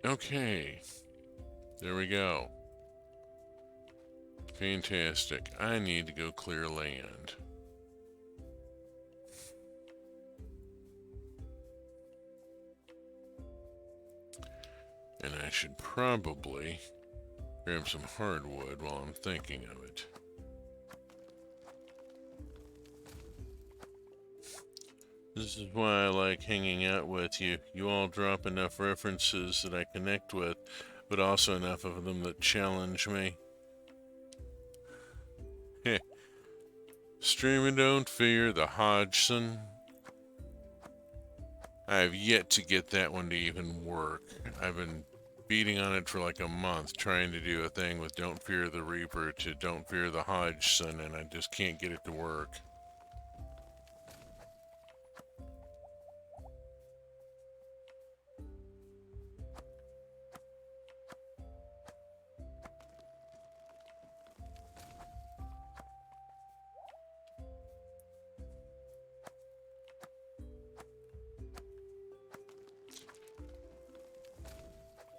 Okay. There we go. Fantastic. I need to go clear land. And I should probably grab some hardwood while I'm thinking of it. This is why I like hanging out with you. You all drop enough references that I connect with, but also enough of them that challenge me. Heh. Stream and don't fear the Hodgson. I have yet to get that one to even work. I've been beating on it for like a month, trying to do a thing with Don't Fear the Reaper to Don't Fear the Hodgson, and I just can't get it to work.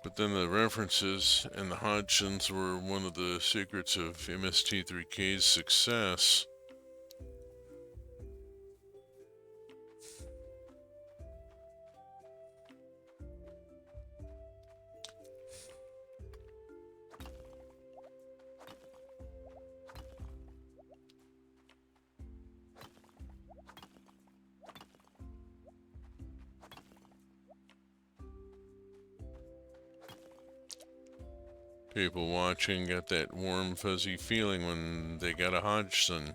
But then the references and the Hodgsons were one of the secrets of MST3K's success. People watching got that warm, fuzzy feeling when they got a Hodgson.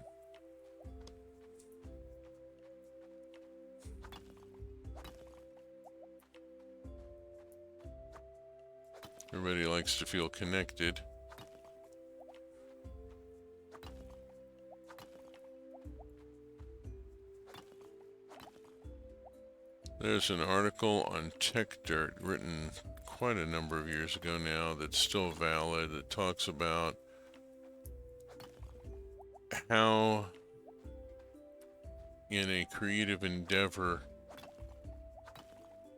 Everybody likes to feel connected. There's an article on TechDirt written quite a number of years ago now that's still valid, that talks about how in a creative endeavor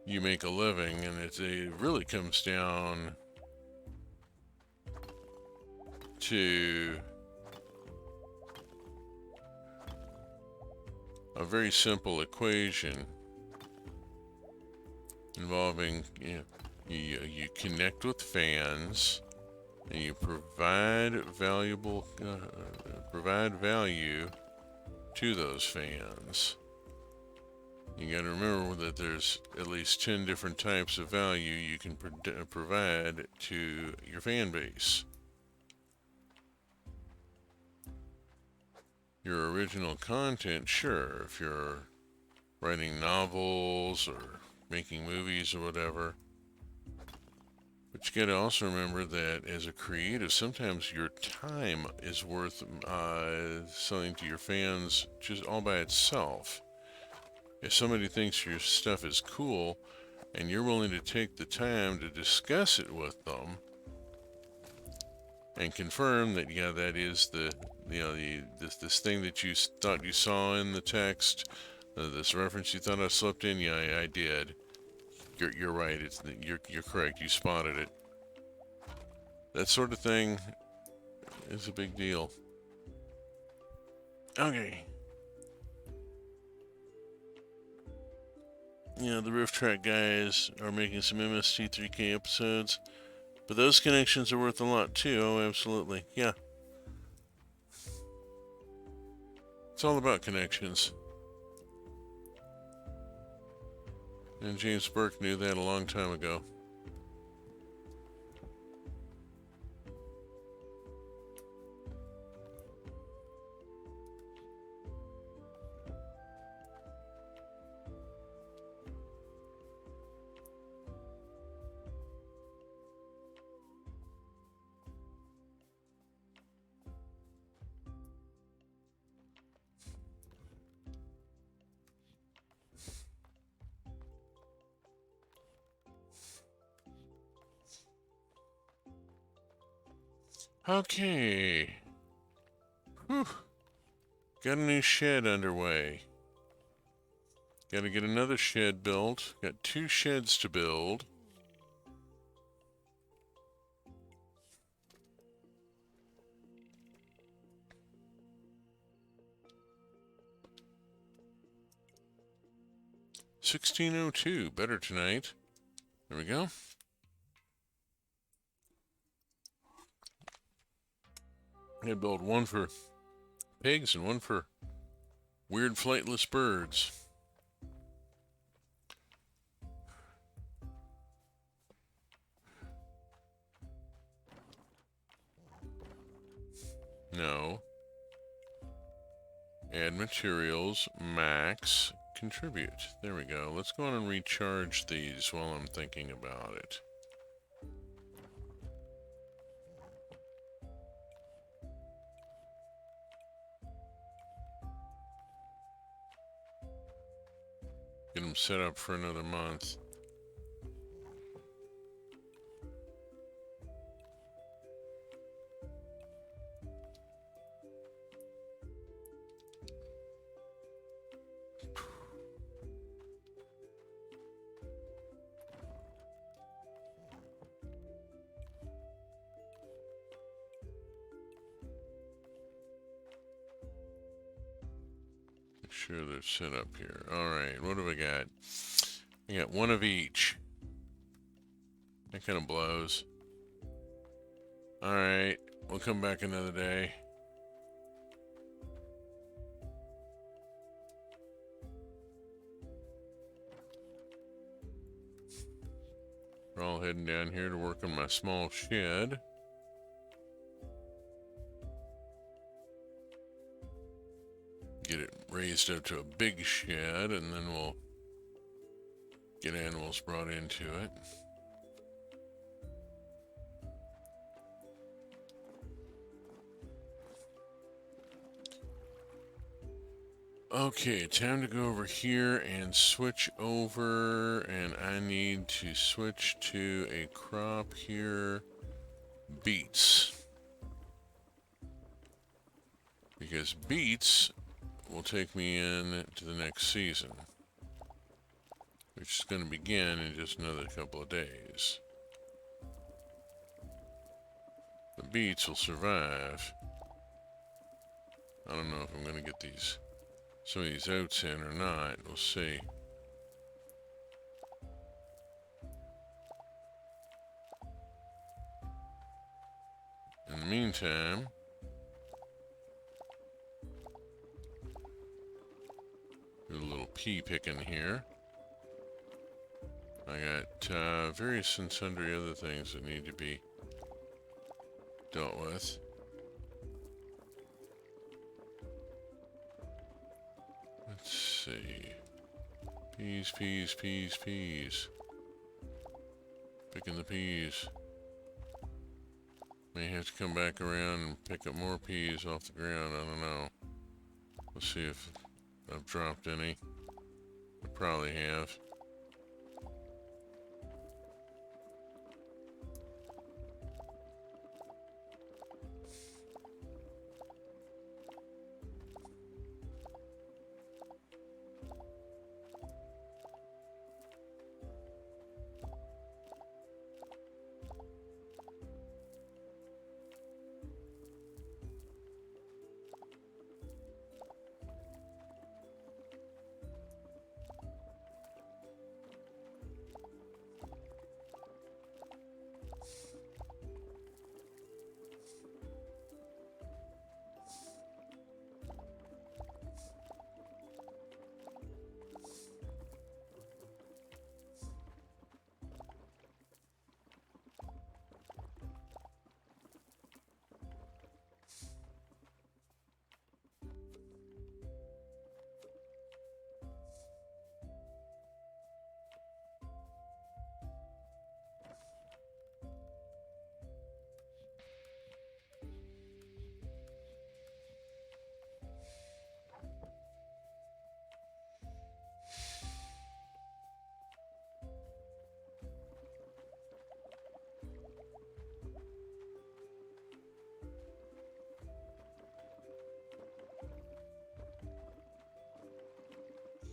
you make a living, and it really comes down to a very simple equation involving, you connect with fans and you provide value to those fans. You got to remember that there's at least 10 different types of value you can provide to your fan base. Your original content, sure, if you're writing novels or making movies or whatever. But you gotta also remember that as a creative, sometimes your time is worth selling to your fans just all by itself. If somebody thinks your stuff is cool and you're willing to take the time to discuss it with them and confirm that, yeah, that is this thing that you thought you saw in the text, this reference you thought I slipped in, yeah, I did. You're right. You're correct. You spotted it. That sort of thing is a big deal. Okay. The Riff Track guys are making some MST3K episodes, but those connections are worth a lot too. Oh, absolutely. Yeah. It's all about connections. And James Burke knew that a long time ago. Okay. Whew. Got a new shed underway. Got to get another shed built. Got 2 sheds to build. $16.02. Better tonight. There we go. I'm gonna build one for pigs and one for weird flightless birds. No. Add materials, max, contribute. There we go. Let's go on and recharge these while I'm thinking about it. Get them set up for another month. Make sure they're set up here. Alright, what have I got? I got one of each. That kind of blows. Alright, we'll come back another day. We're all heading down here to work on my small shed. Get it raised up to a big shed, and then we'll get animals brought into it. Okay, time to go over here and switch over, and I need to switch to a crop here, beets. Because beets will take me in to the next season, which is going to begin in just another couple of days. The beets will survive. I don't know if I'm going to get some of these oats in or not. We'll see. In the meantime, do a little pea picking here. I got various and sundry other things that need to be dealt with. Let's see. Peas, peas, peas, peas. Picking the peas. May have to come back around and pick up more peas off the ground. I don't know. Let's see if I've dropped any. I probably have.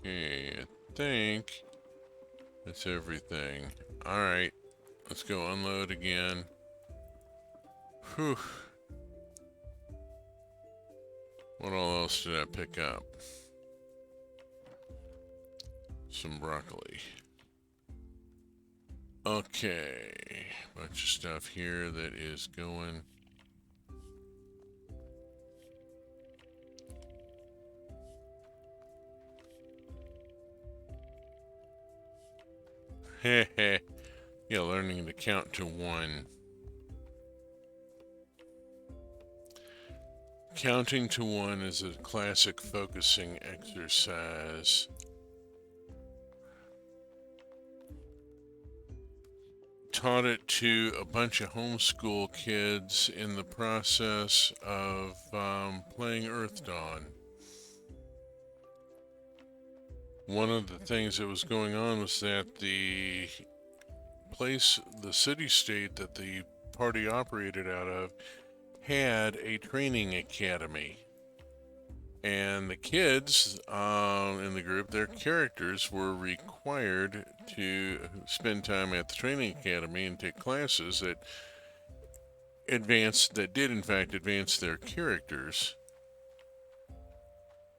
Okay, I think that's everything. Alright, let's go unload again. Whew. What all else did I pick up? Some broccoli. Okay, bunch of stuff here that is going. Heh. Yeah, learning to count to 1. Counting to 1 is a classic focusing exercise. Taught it to a bunch of homeschool kids in the process of playing Earth Dawn. One of the things that was going on was that the city-state that the party operated out of, had a training academy. And the kids in the group, their characters were required to spend time at the training academy and take classes that did in fact advance their characters.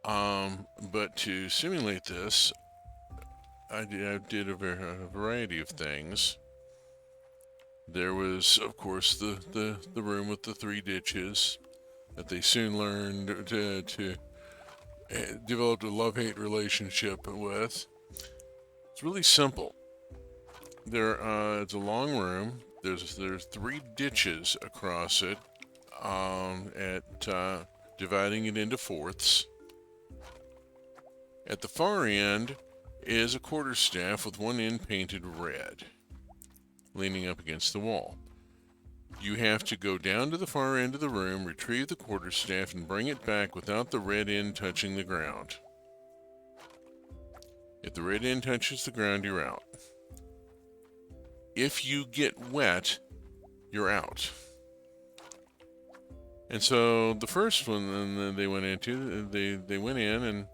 But to simulate this, I did a variety of things. There was, of course, the room with the 3 ditches that they soon learned to develop a love-hate relationship with. It's really simple. It's a long room. There's 3 ditches across it, dividing it into fourths. At the far end is a quarterstaff with one end painted red, leaning up against the wall. You have to go down to the far end of the room, retrieve the quarterstaff, and bring it back without the red end touching the ground. If the red end touches the ground, you're out. If you get wet, you're out. And so the first one they went into, they went in, and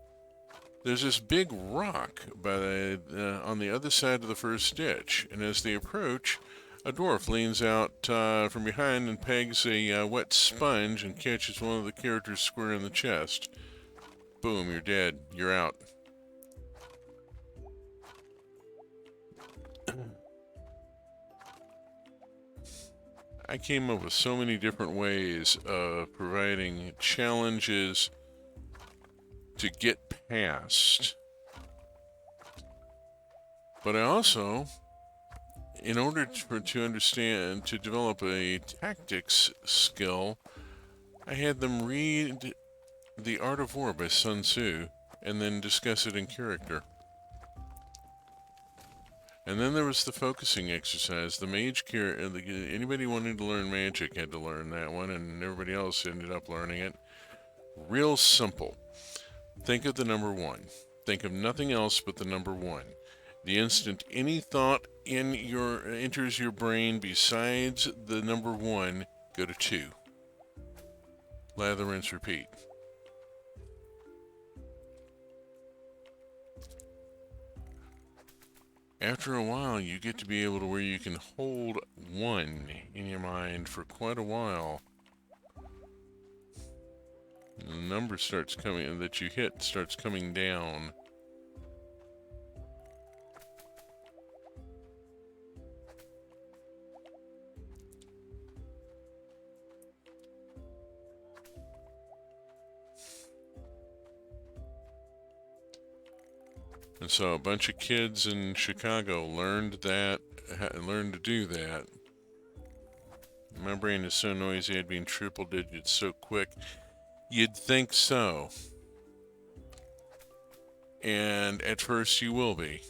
there's this big rock on the other side of the first ditch. And as they approach, a dwarf leans out from behind and pegs a wet sponge and catches one of the characters square in the chest. Boom, you're dead. You're out. I came up with so many different ways of providing challenges to get past. But I also, in order to develop a tactics skill, I had them read The Art of War by Sun Tzu and then discuss it in character. And then there was the focusing exercise. The mage anybody wanting to learn magic had to learn that one, and everybody else ended up learning it. Real simple. Think of the number 1. Think of nothing else but the number 1. The instant any thought enters your brain besides the number 1, go to 2. Lather, rinse, repeat. After a while, you get to be able to where you can hold 1 in your mind for quite a while. The number that you hit starts coming down. And so a bunch of kids in Chicago learned to do that. My brain is so noisy, I'd be in triple digits so quick. You'd think so. And at first you will be.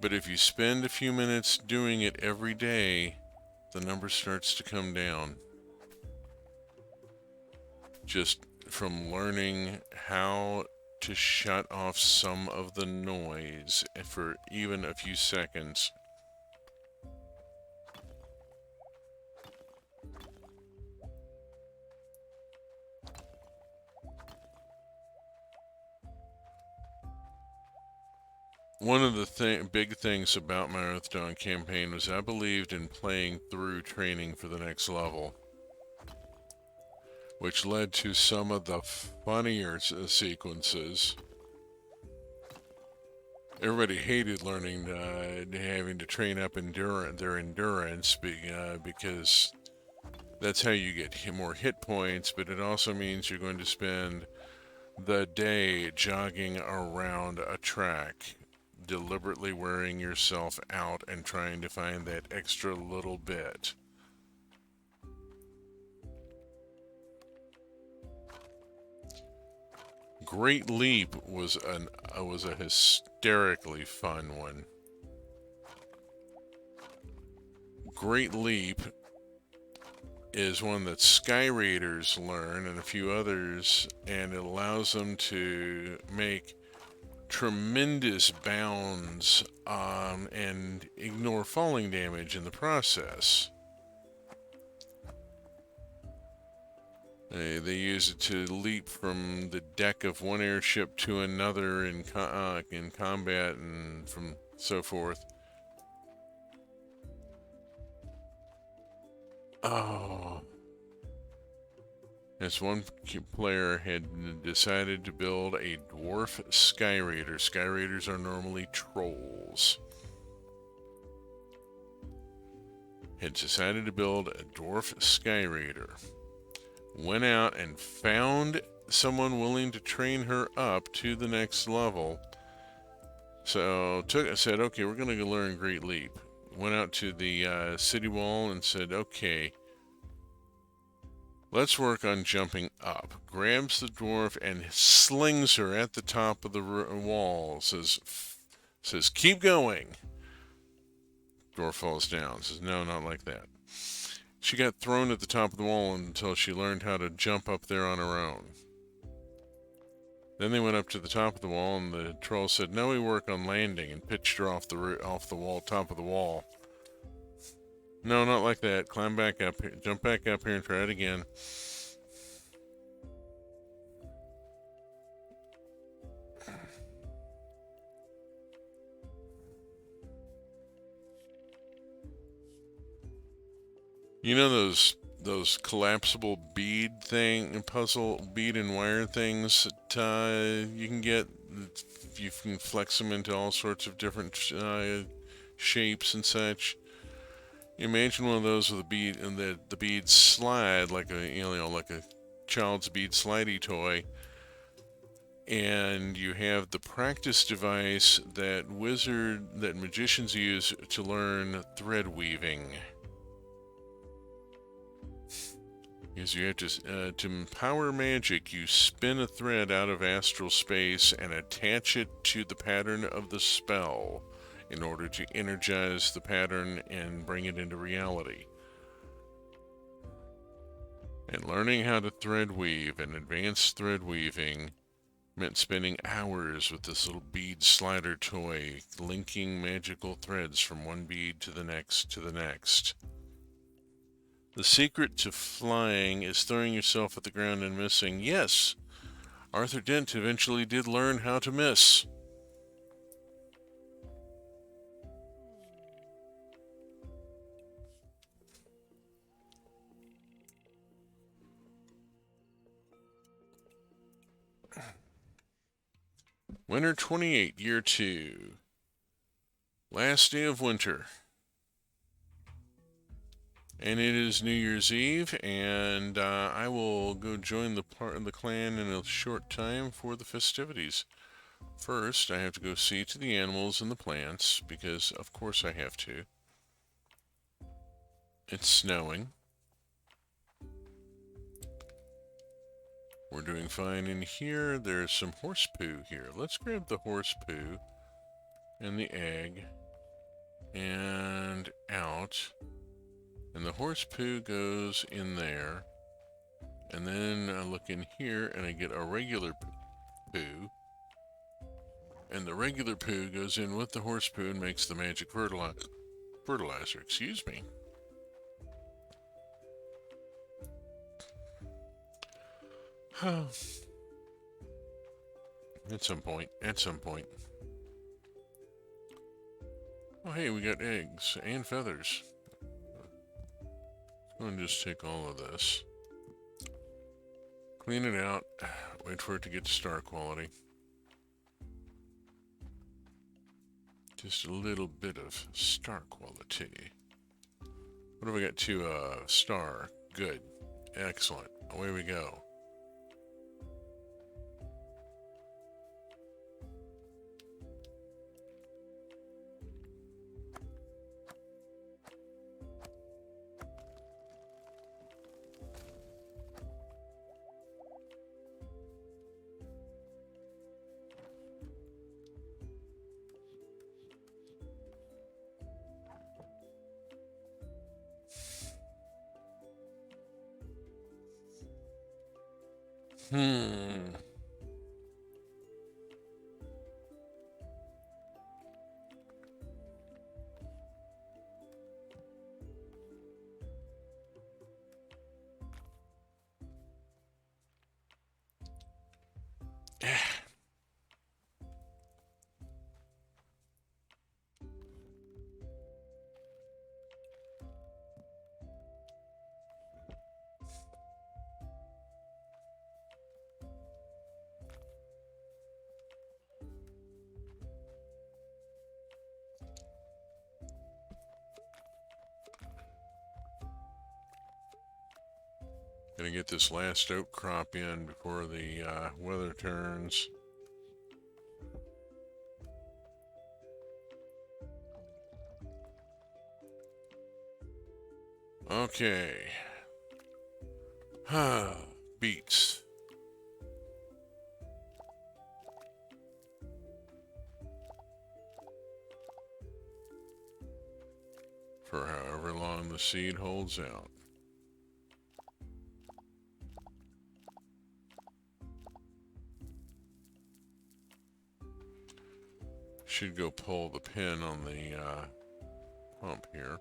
But if you spend a few minutes doing it every day, the number starts to come down. Just from learning how to shut off some of the noise for even a few seconds. One of the big things about my Earth Dawn campaign was I believed in playing through training for the next level, which led to some of the funnier sequences. Everybody hated learning having to train up their endurance because that's how you get more hit points, but it also means you're going to spend the day jogging around a track, deliberately wearing yourself out and trying to find that extra little bit. Great Leap was a hysterically fun one. Great Leap is one that Sky Raiders learn and a few others, and it allows them to make tremendous bounds and ignore falling damage in the process. They use it to leap from the deck of one airship to another in combat and from so forth. Oh. This one player had decided to build a dwarf Sky Raider. Sky Raiders are normally trolls. Had decided to build a dwarf Sky Raider. Went out and found someone willing to train her up to the next level. So said, okay, we're going to learn Great Leap. Went out to the city wall and said, okay, let's work on jumping up. Grabs the dwarf and slings her at the top of the wall. Says, keep going. Dwarf falls down. Says, no, not like that. She got thrown at the top of the wall until she learned how to jump up there on her own. Then they went up to the top of the wall, and the troll said, "Now we work on landing," and pitched her off the wall, top of the wall. No, not like that. Climb back up here, jump back up here, and try it again. You know those collapsible puzzle bead and wire things that you can get. You can flex them into all sorts of different shapes and such. Imagine one of those with a bead, and the beads slide like a child's bead slidey toy. And you have the practice device that magicians use to learn thread weaving. Because you have to power magic, you spin a thread out of astral space and attach it to the pattern of the spell in order to energize the pattern and bring it into reality. And learning how to thread weave and advanced thread weaving meant spending hours with this little bead slider toy, linking magical threads from one bead to the next to the next. The secret to flying is throwing yourself at the ground and missing. Yes, Arthur Dent eventually did learn how to miss. Winter 28, Year 2. Last day of winter. And it is New Year's Eve, and I will go join the clan in a short time for the festivities. First, I have to go see to the animals and the plants, because of course I have to. It's snowing. We're doing fine in here. There's some horse poo here. Let's grab the horse poo and the egg and out. And the horse poo goes in there. And then I look in here and I get a regular poo. And the regular poo goes in with the horse poo and makes the magic fertilizer. Excuse me. At some point. Oh, hey, we got eggs and feathers. I'm going to just take all of this. Clean it out. Wait for it to get to star quality. Just a little bit of star quality. What have we got to star? Good. Excellent. Away we go. Hmm. Gonna get this last oat crop in before the weather turns. Okay. Beets. For however long the seed holds out. Should go pull the pin on the pump here.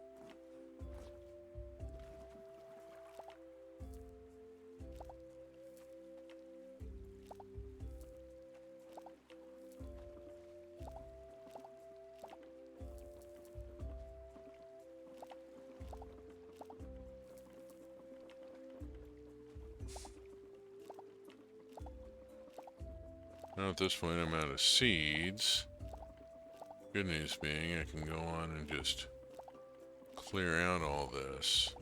Now at this point I'm out of seeds. Good news being I can go on and just clear out all this.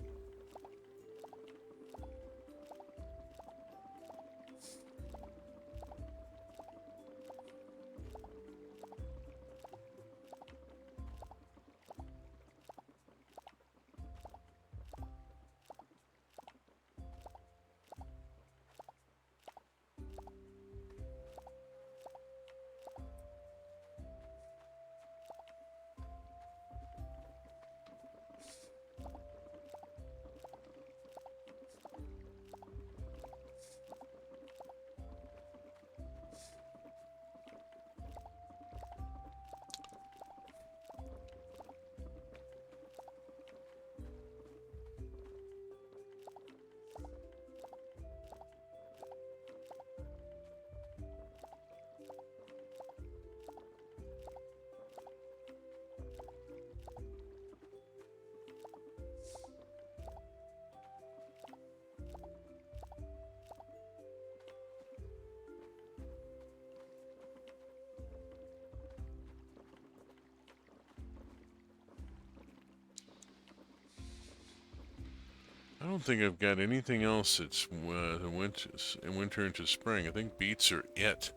I don't think I've got anything else that's winter into spring. I think beets are it.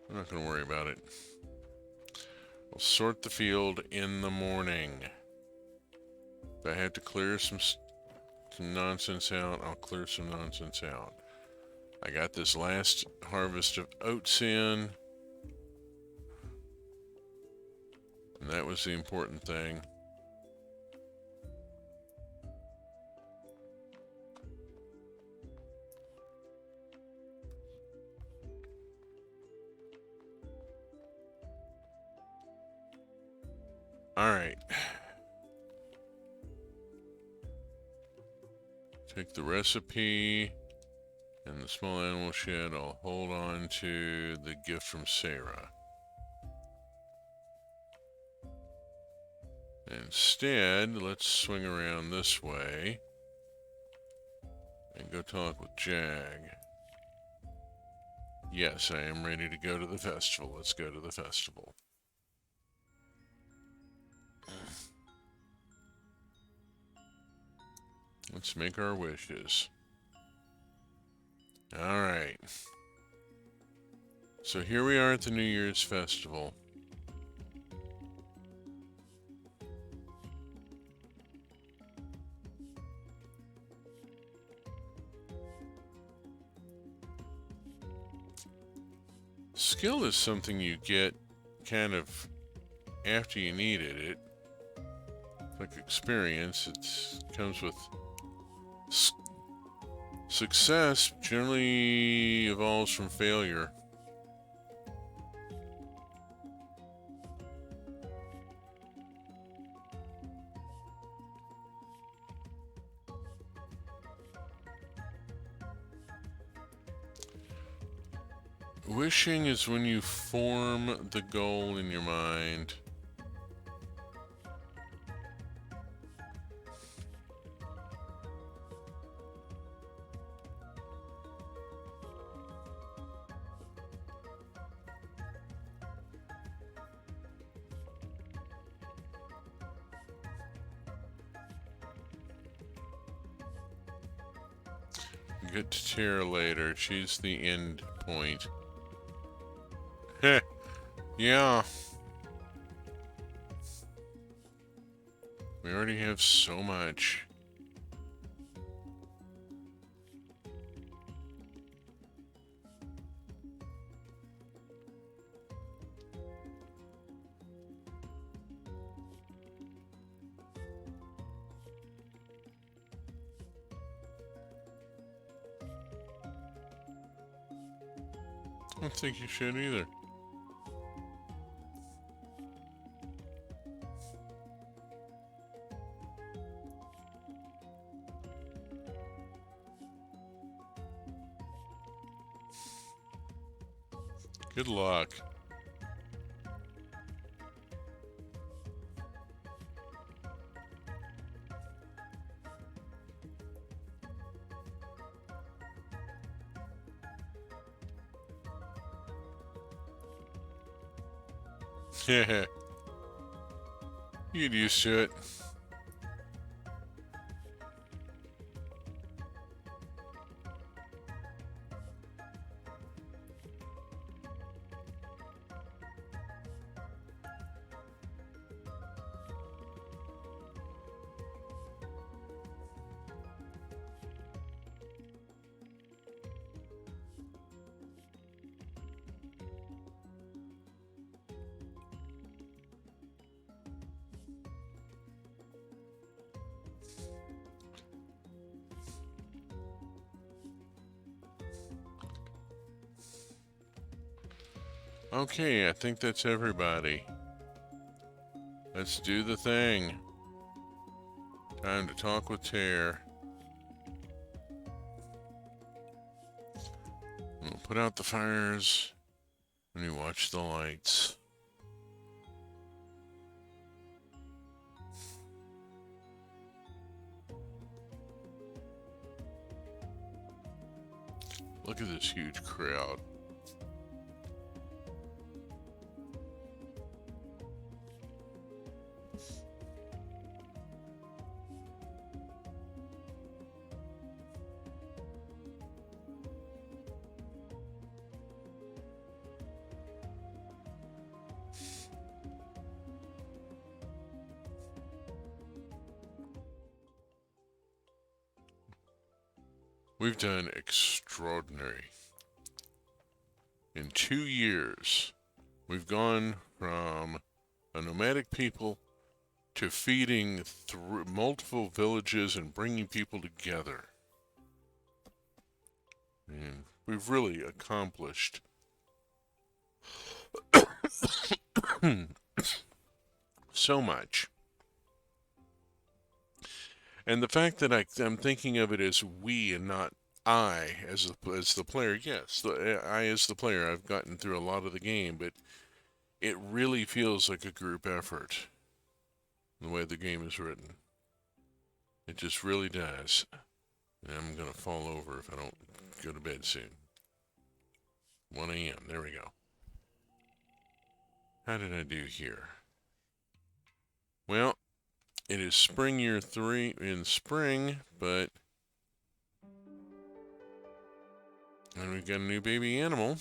I'm not going to worry about it. I'll sort the field in the morning. If I have to clear some nonsense out, I'll clear some nonsense out. I got this last harvest of oats in, and that was the important thing. Alright. Take the recipe and the small animal shed. I'll hold on to the gift from Sarah. Instead, let's swing around this way and go talk with Jag. Yes, I am ready to go to the festival. Let's go to the festival. Let's make our wishes. Alright. So here we are at the New Year's festival. Skill is something you get kind of after you needed it. Like experience, it comes with Success generally evolves from failure. Wishing is when you form the goal in your mind. Get to Tara later. She's the end point. Heh. Yeah. We already have so much. I don't think you should either. Good luck. Yeah. You get used to it. Okay, I think that's everybody. Let's do the thing. Time to talk with Tare. We'll put out the fires and you watch the lights. Look at this huge crowd. We've done extraordinary. In 2 years, we've gone from a nomadic people to feeding multiple villages and bringing people together. And we've really accomplished so much. And the fact that I'm thinking of it as we and not I as the player, yes, I as the player, I've gotten through a lot of the game, but it really feels like a group effort, the way the game is written. It just really does. And I'm going to fall over if I don't go to bed soon. 1 a.m., there we go. How did I do here? Well, it is spring year 3 in spring, but... And we've got a new baby animal.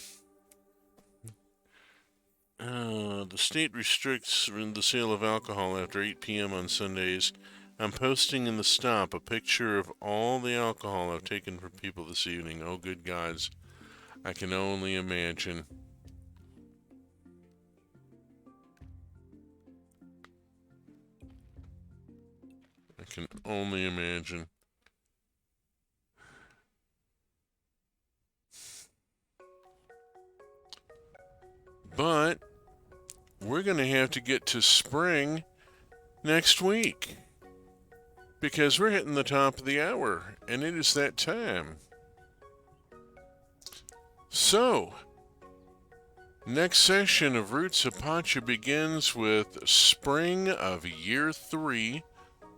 The state restricts the sale of alcohol after 8 p.m. on Sundays. I'm posting in the stop a picture of all the alcohol I've taken from people this evening. Oh, good gods. I can only imagine. I can only imagine. But we're going to have to get to spring next week because we're hitting the top of the hour and it is that time. So, next session of Roots of Pacha begins with spring of year 3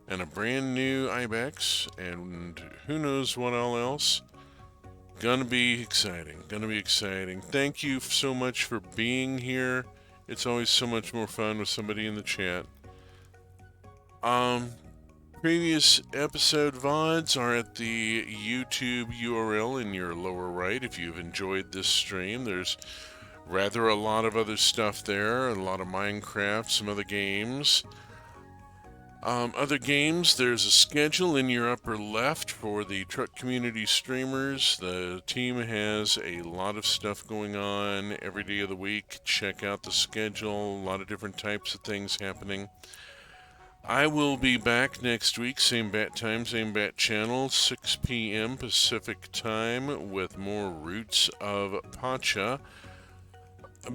and a brand new ibex and who knows what all else. Gonna be exciting. Thank you so much for being here. It's always so much more fun with somebody in the chat. Previous episode VODs are at the YouTube URL in your lower right. If you've enjoyed this stream, there's rather a lot of other stuff there, a lot of Minecraft, some other games. There's a schedule in your upper left for the truck community streamers. The team has a lot of stuff going on every day of the week. Check out the schedule, a lot of different types of things happening. I will be back next week, same bat time, same bat channel, 6 p.m. Pacific time with more Roots of Pacha.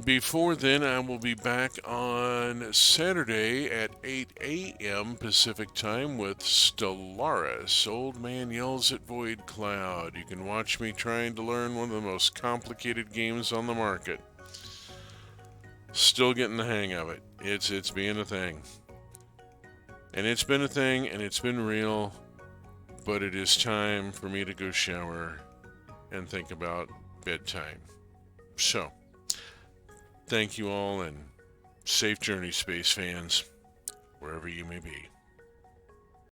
Before then, I will be back on Saturday at 8 a.m. Pacific time with Stellaris, Old Man Yells at Void Cloud. You can watch me trying to learn one of the most complicated games on the market. Still getting the hang of it. It's being a thing. And it's been a thing, and it's been real, but it is time for me to go shower and think about bedtime. So, thank you all, and safe journey, space fans, wherever you may be.